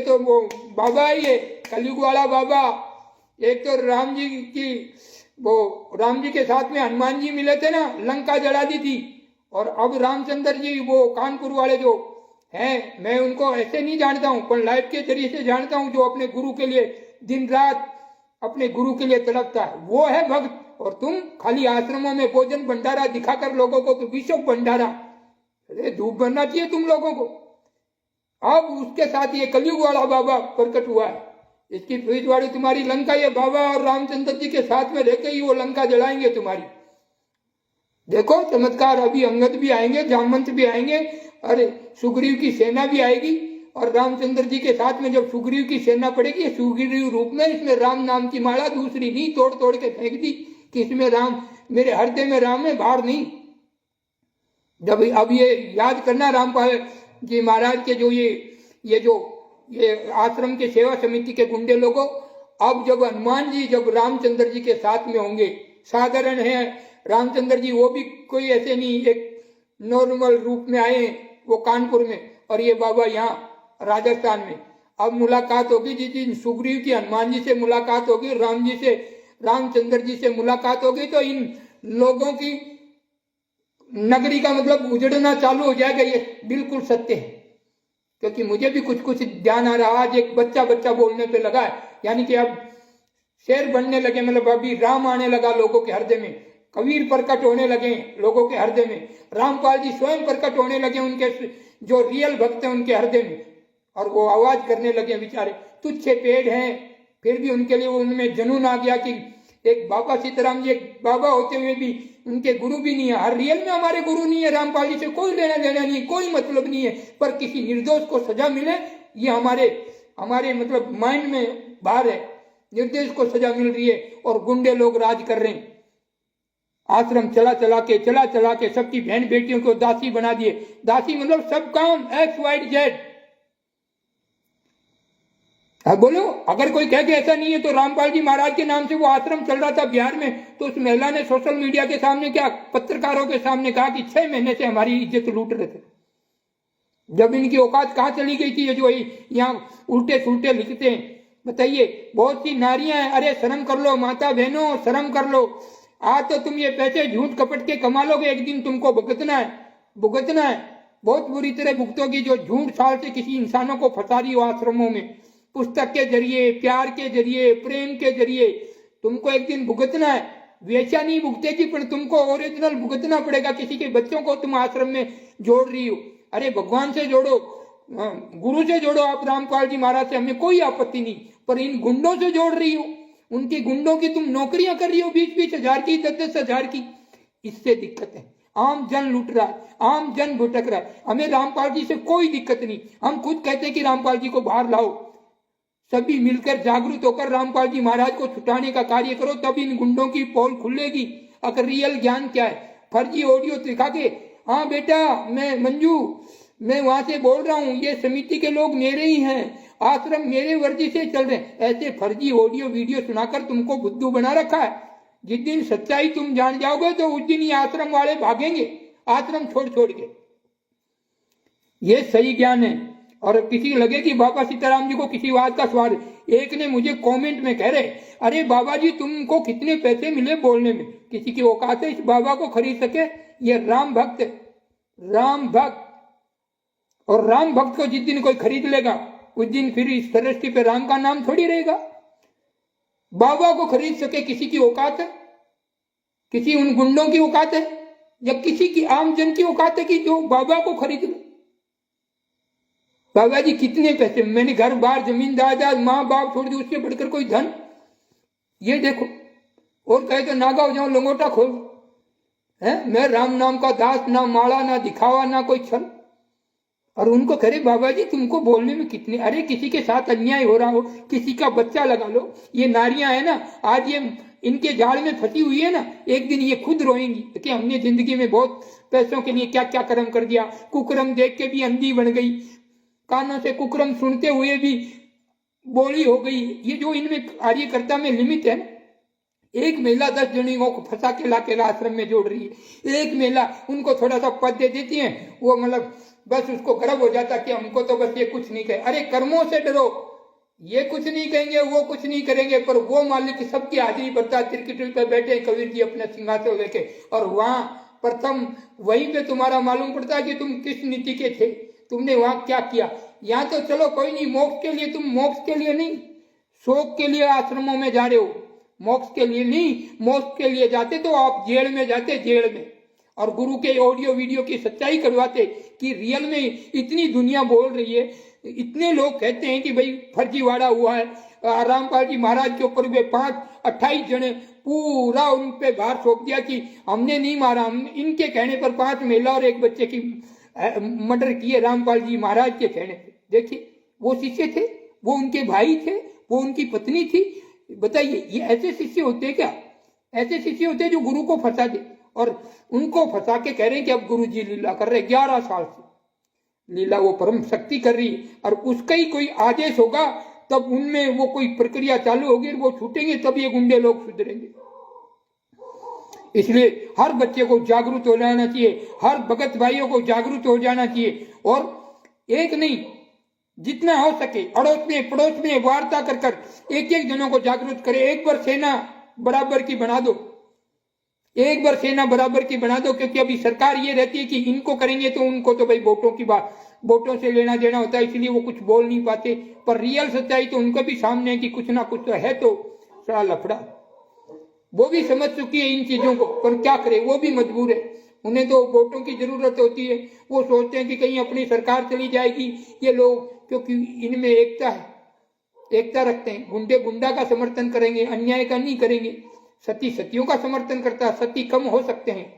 तो वो बाबा ही है, कलयुग वाला बाबा। एक तो राम जी के साथ में हनुमान जी मिले थे ना, लंका जला दी थी। और अब रामचंद्र जी वो कानपुर वाले जो हैं, मैं उनको ऐसे नहीं जानता हूं, पर लाइव के जरिए से जानता हूं, जो अपने गुरु के लिए दिन रात अपने गुरु के लिए तड़पता है, वो है भक्त। और तुम खाली आश्रमों में भोजन भंडारा दिखाकर लोगों को विश्व भंडारा, अरे धूप बनना चाहिए तुम लोगों को। अब उसके साथ ये कलयुग वाला बाबा प्रकट हुआ है, इसकी फरीदवाड़ी तुम्हारी लंका, ये बाबा और रामचंद्र जी के साथ में रहकर ही वो लंका जलाएंगे तुम्हारी। देखो चमत्कार, अभी अंगद भी आएंगे, जामवंत भी आएंगे, अरे सुग्रीव की सेना भी आएगी। और रामचंद्र जी के साथ में जब सुग्रीव की सेना पड़ेगी, सुग्रीव रूप में, इसमें राम नाम की माला दूसरी नहीं तोड़ तोड़ के फेंक दी कि इसमें राम, मेरे हृदय में राम है, बाहर नहीं। जब अब ये याद करना रामपाल जी महाराज के जो ये आश्रम के सेवा समिति के गुंडे लोगों, अब जब हनुमान जी जब रामचंद्र जी के साथ में होंगे, साधारण है रामचंद्र जी, वो भी कोई ऐसे नहीं एक नॉर्मल रूप में आए वो कानपुर में, और ये बाबा यहाँ राजस्थान में। अब मुलाकात होगी, जिस दिन सुग्रीव की हनुमान जी से मुलाकात होगी, राम जी से रामचंद्र जी से मुलाकात होगी, तो इन लोगों की नगरी का मतलब उजड़ना चालू हो जाएगा। ये बिल्कुल सत्य है, क्योंकि मुझे भी कुछ कुछ ध्यान आ रहा। आज एक बच्चा बोलने पे लगा है, यानी कि अब शेर बनने लगे, मतलब अभी राम आने लगा लोगों के हृदय में, कबीर प्रकट होने लगे लोगों के हृदय में, रामपाल जी स्वयं प्रकट होने लगे उनके जो रियल भक्त हैं उनके हृदय में, और वो आवाज करने लगे। बेचारे तुच्छे पेड़ हैं, फिर भी उनके लिए उनमें जुनून आ गया कि एक बाबा सीताराम जी एक बाबा होते हुए भी उनके गुरु भी नहीं है। हर रियल में हमारे गुरु नहीं है, रामपाल जी से कोई लेना देना नहीं, कोई मतलब नहीं है, पर किसी निर्दोष को सजा मिले, ये हमारे मतलब माइंड में बाहर है। निर्दोष को सजा मिल रही है और गुंडे लोग राज कर रहे हैं। आश्रम चला चला के सबकी बहन बेटियों को दासी बना दिए। दासी मतलब सब काम XYZ। बोलो, अगर कोई कह के ऐसा नहीं है तो रामपाल जी महाराज के नाम से वो आश्रम चल रहा था बिहार में, तो उस महिला ने सोशल मीडिया के सामने क्या, पत्रकारों के सामने कहा कि 6 महीने से हमारी इज्जत लूट रहे थे। जब इनकी औकात कहाँ चली गई थी, ये जो यहाँ उल्टे सुल्टे लिखते हैं, बताइए। बहुत सी नारियां हैं, अरे शर्म कर लो माता बहनों, शर्म कर लो। आज तो तुम ये पैसे झूठ कपट के कमा लोगे, एक दिन तुमको भुगतना है, बहुत बुरी तरह भुगतोगी, जो झूठ साल से किसी इंसानों को फंसा रही हो आश्रमों में, पुस्तक के जरिए, प्यार के जरिए, प्रेम के जरिए, तुमको एक दिन भुगतना है। वेश्या नहीं भुगतेगी, पर तुमको ओरिजिनल भुगतना पड़ेगा। किसी के बच्चों को तुम आश्रम में जोड़ रही हो, अरे भगवान से जोड़ो, गुरु से जोड़ो। आप रामपाल जी महाराज से हमें कोई आपत्ति नहीं, पर इन गुंडों से जोड़ रही हो, उनकी गुंडों की तुम नौकरियां कर रही हो 20-20 हजार की, 10-10 हजार की। इससे दिक्कत है। आम जन लूट रहा है, आम जन भुटक रहा है। हमें रामपाल जी से कोई दिक्कत नहीं, हम खुद कहते हैं कि रामपाल जी को बाहर लाओ, सभी मिलकर जागरूक होकर रामपाल जी महाराज को छुटाने का कार्य करो, तब इन गुंडों की पोल खुलेगी। अगर रियल ज्ञान क्या है, फर्जी ऑडियो दिखा के, हाँ बेटा मैं मंजू, मैं वहां से बोल रहा हूँ, ये समिति के लोग मेरे ही हैं, आश्रम मेरे वर्दी से चल रहे हैं, ऐसे फर्जी ऑडियो वीडियो सुनाकर तुमको बुद्धू बना रखा है। जिस दिन सच्चाई तुम जान जाओगे तो उस दिन ये आश्रम वाले भागेंगे, आश्रम छोड़ के। ये सही ज्ञान है। और किसी लगे कि बाबा सीताराम जी को किसी बात का स्वाद, एक ने मुझे कमेंट में कह रहे, अरे बाबा जी तुमको कितने पैसे मिले बोलने में, किसी की औकात है इस बाबा को खरीद सके? ये राम भक्त, और राम भक्त को जिस दिन कोई खरीद लेगा उस दिन फिर इस सृष्टि पे राम का नाम थोड़ी रहेगा। बाबा को खरीद सके किसी की औकात है? किसी उन गुंडों की औकात है, या किसी की आम जन की औकात है कि जो बाबा को खरीद ले? बाबा जी कितने पैसे, मैंने घर बार जमीन जायदाद माँ बाप छोड़ दी, उससे बढ़कर कोई धन? ये देखो, और कहे तो नागा हो जाऊं, लंगोटा खोल है, मैं राम नाम का दास, ना माला ना दिखावा ना कोई छल। और उनको करे बाबा जी तुमको बोलने में कितने, अरे किसी के साथ अन्याय हो रहा हो, किसी का बच्चा लगा लो। ये नारियां है ना, आज ये इनके जाल में फंसी हुई है ना, एक दिन ये खुद रोएंगी कि हमने जिंदगी में बहुत पैसों के लिए क्या क्या कर्म कर दिया। कुकर्म देख के भी अंधी बन गई, कानों से कुकर्म सुनते हुए भी बोली हो गई। ये जो इनमें कार्यकर्ता में लिमिट है, एक महिला 10 जनियों को फंसा के लाके आश्रम में जोड़ रही है। एक महिला उनको थोड़ा सा पद दे देती है, वो मतलब बस उसको गर्व हो जाता कि हमको तो बस ये कुछ नहीं कहे। अरे कर्मों से डरो, ये कुछ नहीं कहेंगे, वो कुछ नहीं करेंगे, पर वो मालिक सबकी हाजिरी भरता त्रिकुटी पर बैठे कबीर जी अपने सिंहासन लेके, और वहां प्रथम वहीं पे तुम्हारा मालूम पड़ता कि तुम किस नीति के थे, तुमने वहां क्या किया। यहाँ तो चलो कोई नहीं, मोक्ष के लिए, तुम मोक्ष के लिए नहीं, शोक के लिए आश्रमों में जा रहे हो, मोक्ष के लिए नहीं। मोक्ष के लिए जाते तो आप जेल में जाते, जेल में, और गुरु के ऑडियो वीडियो की सच्चाई करवाते कि रियल में इतनी दुनिया बोल रही है, इतने लोग कहते हैं कि भाई फर्जीवाड़ा हुआ है। रामपाल जी महाराज के ऊपर वे 28 जने पूरा उन पे भार सौंप दिया कि हमने नहीं मारा, हम इनके कहने पर 5 महिला और 1 बच्चे की मर्डर किए रामपाल जी महाराज के कहने पे। देखिए वो शिष्य थे, वो उनके भाई थे, वो उनकी पत्नी थी। बताइए ये ऐसे शिष्य होते हैं क्या? ऐसे शिष्य होते हैं जो गुरु को फंसा दे, और उनको फंसा के कह रहे हैं कि अब गुरु जी लीला कर रहे, 11 साल से लीला वो परम शक्ति कर रही है, और उसका ही कोई आदेश होगा तब उनमें वो कोई प्रक्रिया चालू होगी, वो छूटेंगे तब ये गुंडे लोग सुधरेंगे। इसलिए हर बच्चे को जागरूक हो जाना चाहिए, हर भगत भाइयों को जागरूक हो जाना चाहिए, और एक नहीं जितना हो सके अड़ोस में पड़ोस में वार्ता कर कर एक जनों को जागरूक करे। एक बार सेना बराबर की बना दो, एक बार सेना बराबर की बना दो, क्योंकि अभी सरकार ये रहती है कि इनको करेंगे तो उनको तो भाई वोटों की बात, वोटों से लेना देना होता है, इसलिए वो कुछ बोल नहीं पाते। पर रियल सच्चाई तो उनको भी सामने है कि कुछ ना कुछ तो है, तो सारा लफड़ा। वो भी समझ चुकी है इन चीजों को, पर क्या करे, वो भी मजबूर है, उन्हें तो वोटों की जरूरत होती है। वो सोचते हैं कि कहीं अपनी सरकार चली जाएगी ये लोग, क्योंकि इनमें एकता है, एकता रखते हैं। गुंडे गुंडा का समर्थन करेंगे, अन्याय का नहीं करेंगे। सती सतियों का समर्थन करता है, सती कम हो सकते हैं,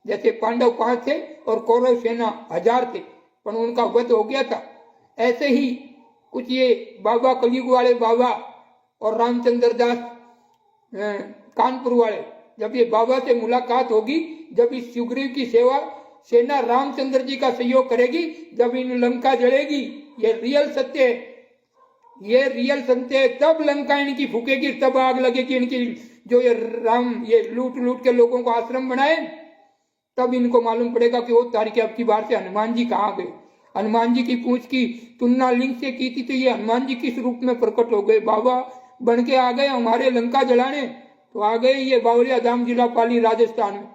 जैसे पांडव 5 थे और कौरव सेना 1000 थे, पर उनका वध हो गया था। ऐसे ही कुछ ये बाबा कलयुग वाले बाबा और रामचंद्र दास कानपुर वाले, जब ये बाबा से मुलाकात होगी, जब इस सुग्रीव की सेना रामचंद्र जी का सहयोग करेगी, जब इन लंका जलेगी, ये रियल सत्य है, ये रियल सत्य है। तब लंका इनकी फूकेगी, तब आग लगेगी इनकी, जो ये लूट लूट के लोगों को आश्रम बनाए, तब इनको मालूम पड़ेगा कि वो तारीख अब की बार से हनुमान जी कहाँ गए। हनुमान जी की पूंछ की तुलना लिंग से की थी, तो ये हनुमान जी किस रूप में प्रकट हो गए, बाबा बन के आ गए हमारे लंका जलाने, तो आ गए ये बावलिया धाम जिला पाली राजस्थान में।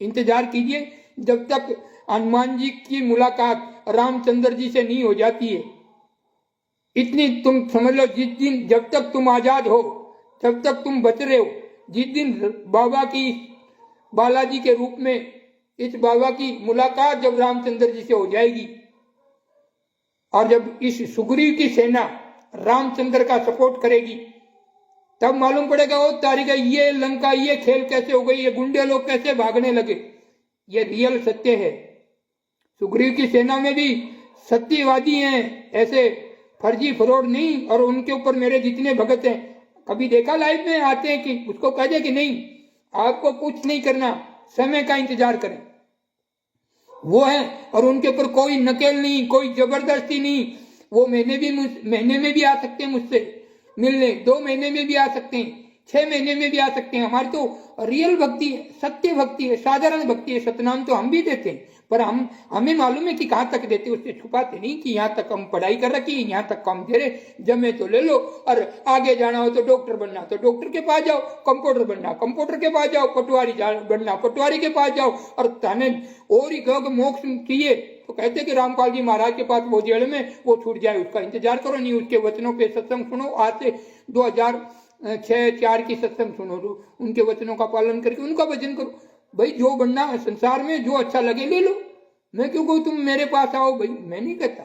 इंतजार कीजिए जब तक हनुमान जी की मुलाकात रामचंद्र जी से नहीं हो जाती है। इतनी तुम समझ लो, जिस दिन जब तक तुम आजाद हो, जब तक तुम बच रहे हो, जिस दिन बाबा की बालाजी के रूप में इस बाबा की मुलाकात जब रामचंद्र जी से हो जाएगी, और जब इस सुग्रीव की सेना रामचंद्र का सपोर्ट करेगी, तब मालूम पड़ेगा वो तारीख ये लंका, ये खेल कैसे हो गई, ये गुंडे लोग कैसे भागने लगे। ये रियल सत्य है। सुग्रीव की सेना में भी सत्यवादी हैं, ऐसे फर्जी फरोड नहीं। और उनके ऊपर मेरे जितने भगत हैं, कभी देखा लाइव में आते हैं कि उसको कह दे कि नहीं आपको कुछ नहीं करना, समय का इंतजार करें, वो है। और उनके ऊपर कोई नकेल नहीं, कोई जबरदस्ती नहीं। वो महीने में भी आ सकते हैं मुझसे मिलने, 2 महीने में भी आ सकते हैं, 6 महीने में भी आ सकते हैं। हमारी तो रियल भक्ति है, सत्य भक्ति है, साधारण भक्ति है। सतनाम तो हम भी देते हैं, पर हमें मालूम है कि कहाँ तक देते, उससे छुपाते नहीं कि यहाँ तक हम पढ़ाई कर रखी, यहाँ तक काम दे रहे, जमे तो ले लो। और आगे जाना हो तो डॉक्टर बनना तो डॉक्टर के पास जाओ, कंप्यूटर बनना कंप्यूटर के पास जाओ, पटवारी बनना पटवारी के पास जाओ। और ताने और ही कहो मोक्ष चाहिए तो कहते कि रामपाल जी महाराज के पास वो जेल में वो छूट जाए, उसका इंतजार करो। नहीं, उसके वचनों पे सत्संग सुनो। आज से 2006-4 की सत्संग सुनो, उनके वचनों का पालन करके उनका भजन करो। भाई जो बनना है संसार में, जो अच्छा लगे ले लो। मैं क्यों कहूँ तुम मेरे पास आओ, भाई मैं नहीं कहता,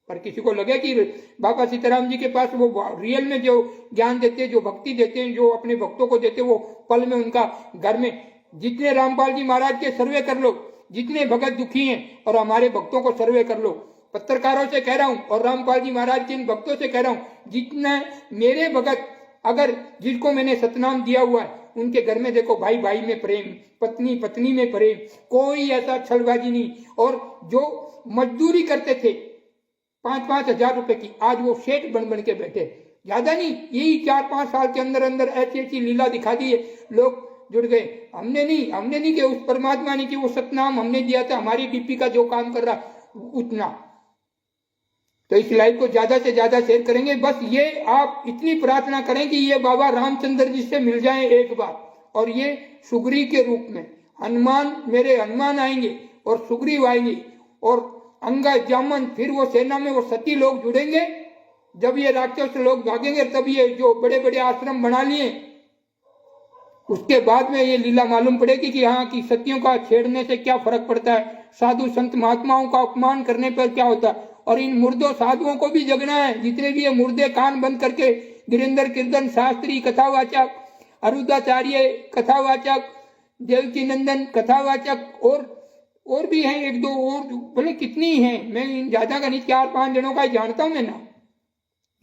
पर किसी को लगे कि बाबा सीताराम जी के पास वो रियल में जो ज्ञान देते हैं, जो भक्ति देते हैं, जो अपने भक्तों को देते हैं, वो पल में उनका घर में। जितने रामपाल जी महाराज के सर्वे कर लो, जितने भगत दुखी हैं, और हमारे भक्तों को सर्वे कर लो। पत्रकारों से कह रहा हूं और रामपाल जी महाराज के इन भक्तों से कह रहा हूं, जितना मेरे भगत, अगर जिसको मैंने सतनाम दिया हुआ है, उनके घर में देखो भाई भाई में प्रेम, पत्नी पत्नी में प्रेम, कोई ऐसा छलबाजी नहीं। और जो मजदूरी करते थे 5-5 हजार रुपए की, आज वो सेठ बन के बैठे। ज्यादा नहीं, यही 4-5 साल के अंदर अंदर ऐसी ऐसी लीला दिखा दी है, लोग जुड़ गए। हमने नहीं कि उस परमात्मा ने कि वो सतनाम हमने दिया था, हमारी डीपी का जो काम कर रहा उतना। तो इस लाइव को ज्यादा से ज्यादा शेयर करेंगे। बस ये आप इतनी प्रार्थना करें कि ये बाबा रामचंद्र जी से मिल जाएं एक बार, और ये सुग्रीव के रूप में हनुमान, मेरे हनुमान आएंगे और सुग्रीव आएंगे और अंगद, जामन, फिर वो सेना में वो सती लोग जुड़ेंगे। जब ये राक्षस लोग भागेंगे तब ये जो बड़े बड़े आश्रम बना लिए, उसके बाद में ये लीला मालूम पड़ेगी कि हाँ की सतियों का छेड़ने से क्या फर्क पड़ता है, साधु संत महात्माओं का अपमान करने पर क्या होता है। और इन मुर्दों साधुओं को भी जगना है, जितने भी ये मुर्दे कान बंद करके गिरिंदर कीर्तन शास्त्री कथावाचक, अरुदाचार्य कथावाचक, देवकी नंदन कथावाचक और भी हैं एक दो और, भले कितनी हैं, मैं ज्यादा का नहीं 4-5 जनों का जानता हूं मैं ना।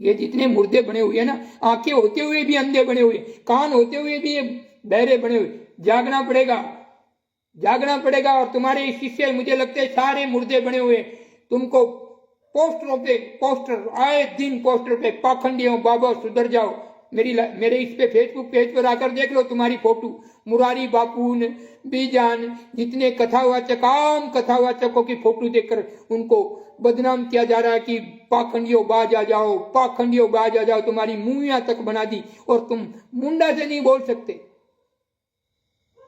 ये जितने मुर्दे बने हुए हैं ना, आंखें होते हुए भी अंधे बने हुए, कान होते हुए भी ये बहरे बने हुए, जागना पड़ेगा। और तुम्हारे शिष्य मुझे लगता है सारे मुर्दे बने हुए। तुमको पोस्टरों पे पोस्टर, आए दिन पोस्टर पे पाखंडियों बाबा सुधर जाओ, मेरे इस पे फेसबुक पेज पर आकर देख लो, तुम्हारी फोटो मुरारी बापू ने बीजान जितने कथावाचक, आम कथावाचकों की फोटो देखकर उनको बदनाम किया जा रहा है कि पाखंडियों बाज आ जाओ, पाखंडियों बाज आ जाओ। तुम्हारी मुंहिया तक बना दी और तुम मुंडा से नहीं बोल सकते।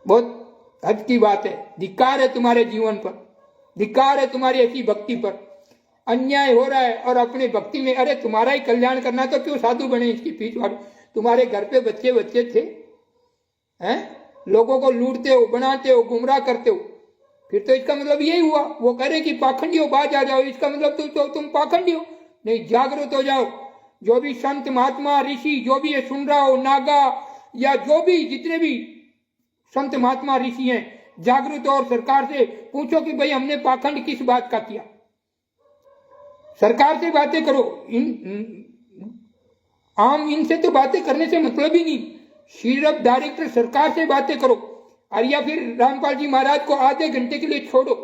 बहुत हद की बात है। धिक्कार है तुम्हारे जीवन पर, धिक्कार है तुम्हारी ऐसी भक्ति पर। अन्याय हो रहा है और अपनी भक्ति में, अरे तुम्हारा ही कल्याण करना तो क्यों साधु बने इसकी पीठ वाले। तुम्हारे घर पे बच्चे थे हैं, लोगों को लूटते हो, बनाते हो, गुमराह करते हो, फिर तो इसका मतलब यही हुआ। वो कह रहे कि पाखंडियों बाज आ जाओ, इसका मतलब तुम पाखंडी हो। नहीं, जागरूक हो जाओ। जो भी संत महात्मा ऋषि जो भी ये सुन रहा हो, नागा या जो भी जितने भी संत महात्मा ऋषि हैं, जागरूक और सरकार से पूछो कि भाई हमने पाखंड किस बात का किया। सरकार से बातें करो, आम इनसे तो बातें करने से मतलब ही नहीं। सिर्फ डायरेक्टर सरकार से बातें करो, और या फिर रामपाल जी महाराज को आधे घंटे के लिए छोड़ो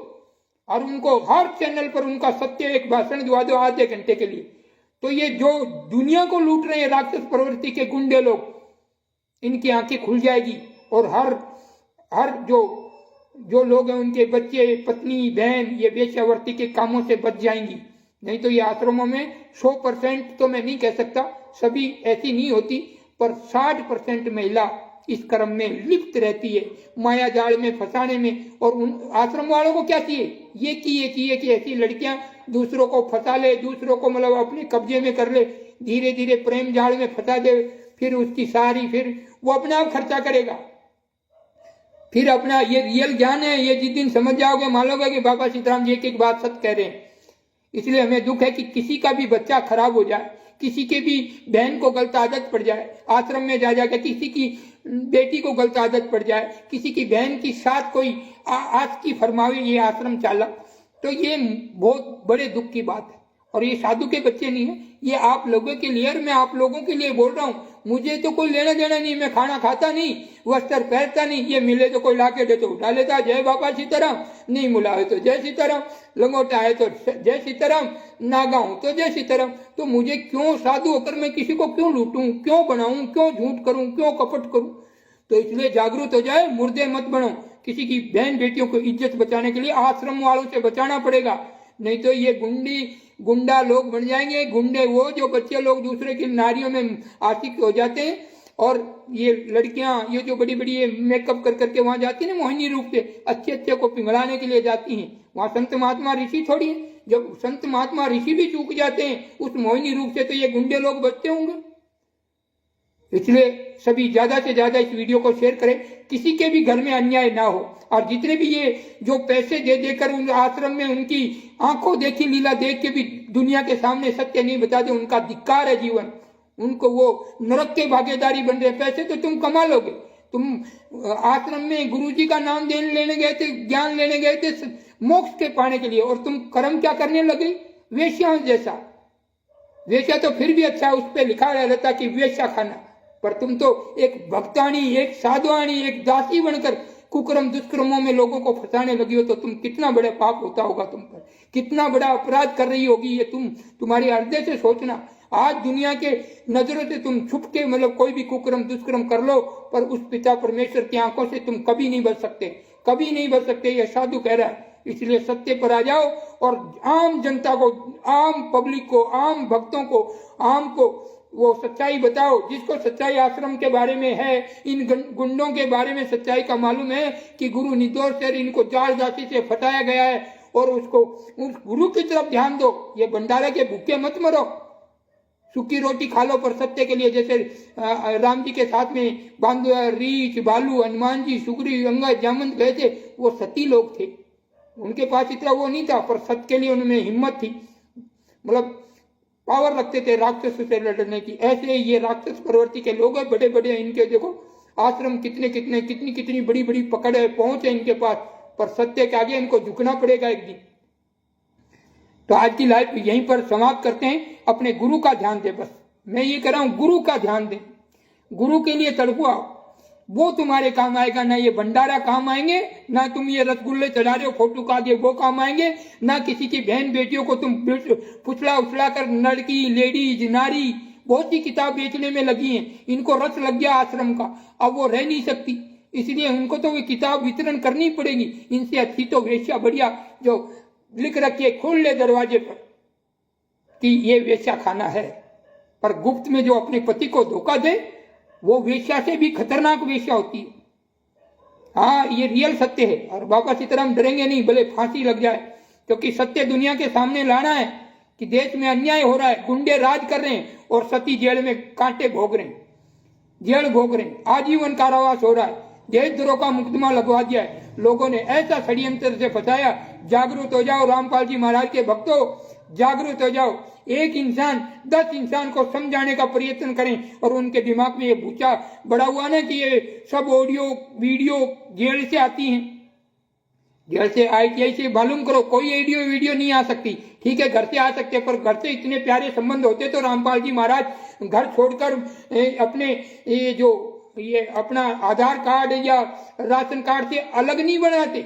और उनको हर चैनल पर उनका सत्य एक भाषण दिवा दो आधे घंटे के लिए। तो ये जो दुनिया को लूट रहे हैं राक्षस प्रवृत्ति के गुंडे लोग, इनकी आंखें खुल जाएगी और हर जो लोग हैं उनके बच्चे, पत्नी, बहन ये वेश्यावृत्ति के कामों से बच जाएंगी। नहीं तो ये आश्रमों में 100% तो मैं नहीं कह सकता, सभी ऐसी नहीं होती, पर 60% महिला इस कर्म में लिप्त रहती है, माया जाल में फंसाने में। और उन आश्रम वालों को क्या चाहिए, ये कि ऐसी लड़कियां दूसरों को फंसा ले, दूसरों को मतलब अपने कब्जे में कर ले, धीरे धीरे प्रेम जाल में फंसा दे, फिर उसकी सारी, फिर वो अपने आप खर्चा करेगा। फिर अपना ये रियल ज्ञान है, ये जिस दिन समझ जाओगे मानोगे कि बाबा सीताराम जी एक बात सच कह रहे हैं। इसलिए हमें दुख है कि किसी का भी बच्चा खराब हो जाए, किसी के भी बहन को गलत आदत पड़ जाए, आश्रम में जा जाकर किसी की बेटी को गलत आदत पड़ जाए, किसी की बहन की साथ कोई आज की फरमावे ये आश्रम चाला, तो ये बहुत बड़े दुख की बात है। और ये साधु के बच्चे नहीं है, ये आप लोगों के लिए, और मैं आप लोगों के लिए बोल रहा हूँ। मुझे तो कोई लेना देना नहीं, मैं खाना खाता नहीं, वस्त्र पहनता नहीं, ये मिले तो कोई लाके दे तो उठा लेता, जय बाबा सीताराम, नहीं मिला तो जय सीताराम, लंगोटा है तो जय सीताराम, नागा हूं तो जय सीताराम। तो मुझे क्यों साधु होकर मैं किसी को क्यों लूटूं, क्यों बनाऊं, क्यों झूठ करूं, क्यों कपट करूं। तो इसलिए जागरूक हो जाए, मुर्दे मत बनो। किसी की बहन बेटियों को इज्जत बचाने के लिए आश्रम वालों से बचाना पड़ेगा, नहीं तो ये गुंडा लोग बन जाएंगे। गुंडे वो जो बच्चे लोग दूसरे की नारियों में आशिक हो जाते हैं, और ये लड़कियां ये जो बड़ी बड़ी ये मेकअप कर करके वहां जाती है ना, मोहिनी रूप से अच्छे को पिघलाने के लिए जाती हैं। वहां संत महात्मा ऋषि थोड़ी है। जब संत महात्मा ऋषि भी चूक जाते हैं उस मोहिनी रूप से, तो ये गुंडे लोग बचते होंगे। इसलिए सभी ज्यादा से ज्यादा इस वीडियो को शेयर करें, किसी के भी घर में अन्याय ना हो। और जितने भी ये जो पैसे दे देकर उन आश्रम में उनकी आंखों देखी लीला देख के भी दुनिया के सामने सत्य नहीं बताते, उनका धिक्कार है जीवन। उनको वो नरक के भागीदारी बन रहे। पैसे तो तुम कमा लोगे, तुम आश्रम में गुरुजी का नाम लेने गए थे, ज्ञान लेने गए थे मोक्ष के पाने के लिए, और तुम कर्म क्या करने लगे, वेश्या जैसा। वेश्या तो फिर भी अच्छा, उस पर लिखा रहता कि वेश्या खाना, पर तुम तो एक भक्तानी, एक साधुआनी, एक दासी बनकर कुकर्म दुष्कर्मों में लोगों को फंसाने लगी हो। तो तुम कितना बड़ा पाप होता होगा तुम पर, कितना बड़ा अपराध कर रही होगी ये तुम्हारे हृदय से सोचना। आज दुनिया के नजरों से तुम छुप के मतलब कोई भी कुकर्म दुष्कर्म कर लो, पर उस पिता परमेश्वर की आंखों से तुम कभी नहीं बच सकते, कभी नहीं बच सकते। यह साधु कह रहा है, इसलिए सत्य पर आ जाओ और आम जनता को, आम पब्लिक को, आम भक्तों को, आम को वो सच्चाई बताओ। जिसको सच्चाई आश्रम के बारे में है, इन गुंडों के बारे में सच्चाई का मालूम है कि गुरु निर्दोष है, इनको जाल जाति से फटाया गया है, और उसको उस गुरु की तरफ ध्यान दो। ये भंडारे के भूखे मत मरो, सूखी रोटी खा लो पर सत्य के लिए। जैसे राम जी के साथ में बांधुआ, रीछ, भालू, हनुमान जी, सुग्रीव, अंगद, जामवंत गए थे, वो सती लोग थे, उनके पास इतना वो नहीं था, पर सत्य के लिए उनमें हिम्मत थी, मतलब पावर रखते थे राक्षस से लड़ने की। ऐसे ये राक्षस प्रवृत्ति के लोग हैं, बड़े बड़े इनके देखो आश्रम कितने कितने, कितनी कितनी बड़ी बड़ी पकड़ है, पहुंच है इनके पास, पर सत्य के आगे इनको झुकना पड़ेगा एक दिन। तो आज की लाइफ यहीं पर समाप्त करते हैं। अपने गुरु का ध्यान दे, बस मैं ये कह रहा हूं, गुरु का ध्यान दें, गुरु के लिए तड़पुआ, वो तुम्हारे काम आएगा। ना ये भंडारा काम आएंगे, ना तुम ये रसगुल्ले चढ़ा रहे हो फोटो का आगे, वो काम आएंगे, ना किसी की बहन बेटियों को तुम फुसला उछला कर, लड़की, लेडीज, नारी, बहुत सी किताब बेचने में लगी हैं, इनको रस लग गया आश्रम का, अब वो रह नहीं सकती, इसलिए उनको तो वो किताब वितरण करनी पड़ेगी। इनसे अच्छी तो वेश्या बढ़िया जो लिख रखी है खोल ले दरवाजे पर कि ये वेश्या खाना है, पर गुप्त में जो अपने पति को धोखा दे वो वेश्या से भी खतरनाक वेश्या होती है। हाँ, ये रियल सत्य है, और बाबा सीताराम डरेंगे नहीं, भले फांसी लग जाए, क्योंकि सत्य दुनिया के सामने लाना है कि देश में अन्याय हो रहा है, गुंडे राज कर रहे हैं और सती जेल में कांटे भोग रहे हैं, जेल भोग रहे हैं, आजीवन कारावास हो रहा है, देशद्रोह का मुकदमा लगवा दिया है, लोगों ने ऐसा षड्यंत्र से फंसाया। जागरूक हो जाओ रामपाल जी महाराज के भक्तों, जागरूक हो जाओ। एक इंसान 10 इंसान को समझाने का प्रयत्न करें, और उनके दिमाग में ये भूचा बड़ा हुआ ना कि ये सब ऑडियो वीडियो जेल से आती हैं, जेल से ITI से मालूम करो, कोई ऑडियो वीडियो नहीं आ सकती। ठीक है, घर से आ सकते, पर घर से इतने प्यारे संबंध होते तो रामपाल जी महाराज घर छोड़कर अपने ये अपना आधार कार्ड या राशन कार्ड से अलग नहीं बनाते,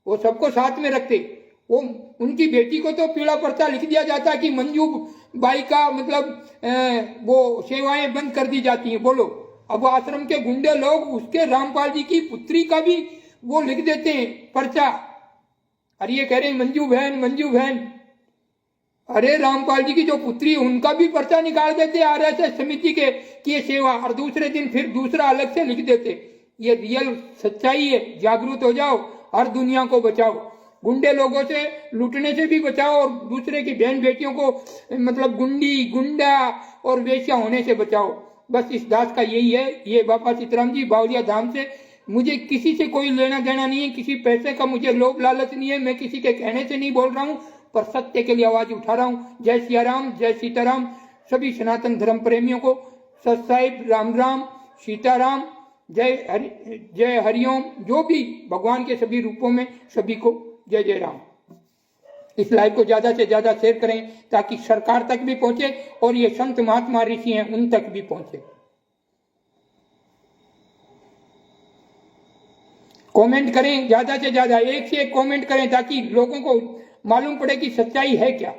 वो सबको साथ में रखते। वो उनकी बेटी को तो पीला पर्चा लिख दिया जाता कि मंजू बाई का मतलब वो सेवाएं बंद कर दी जाती हैं। बोलो, अब आश्रम के गुंडे लोग उसके रामपाल जी की पुत्री का भी वो लिख देते हैं पर्चा, अरे ये कह रहे हैं मंजू बहन, मंजू बहन, अरे रामपाल जी की जो पुत्री है उनका भी पर्चा निकाल देते RSS समिति के सेवा, और दूसरे दिन फिर दूसरा अलग से लिख देते। ये रियल सच्चाई है, जागरूक हो जाओ, हर दुनिया को बचाओ, गुंडे लोगों से लूटने से भी बचाओ, और दूसरे की बहन बेटियों को मतलब गुंडी, गुंडा और वेश्या होने से बचाओ। बस इस दास का यही है। ये बाबा सीताराम जी बावलिया धाम से, मुझे किसी से कोई लेना देना नहीं है, किसी पैसे का मुझे लोभ लालच नहीं है, मैं किसी के कहने से नहीं बोल रहा हूँ, पर सत्य के लिए आवाज उठा रहा हूँ। जय सिया राम, जय सीताराम। सभी सनातन धर्म प्रेमियों को सत साहिब, राम राम, सीताराम, जय हरिओम, जो भी भगवान के सभी रूपों में सभी को जय जय राम। इस लाइव को ज्यादा से ज्यादा शेयर करें ताकि सरकार तक भी पहुंचे और ये संत महात्मा ऋषि हैं उन तक भी पहुंचे। कमेंट करें ज्यादा से ज्यादा, एक से एक कमेंट करें ताकि लोगों को मालूम पड़े कि सच्चाई है क्या।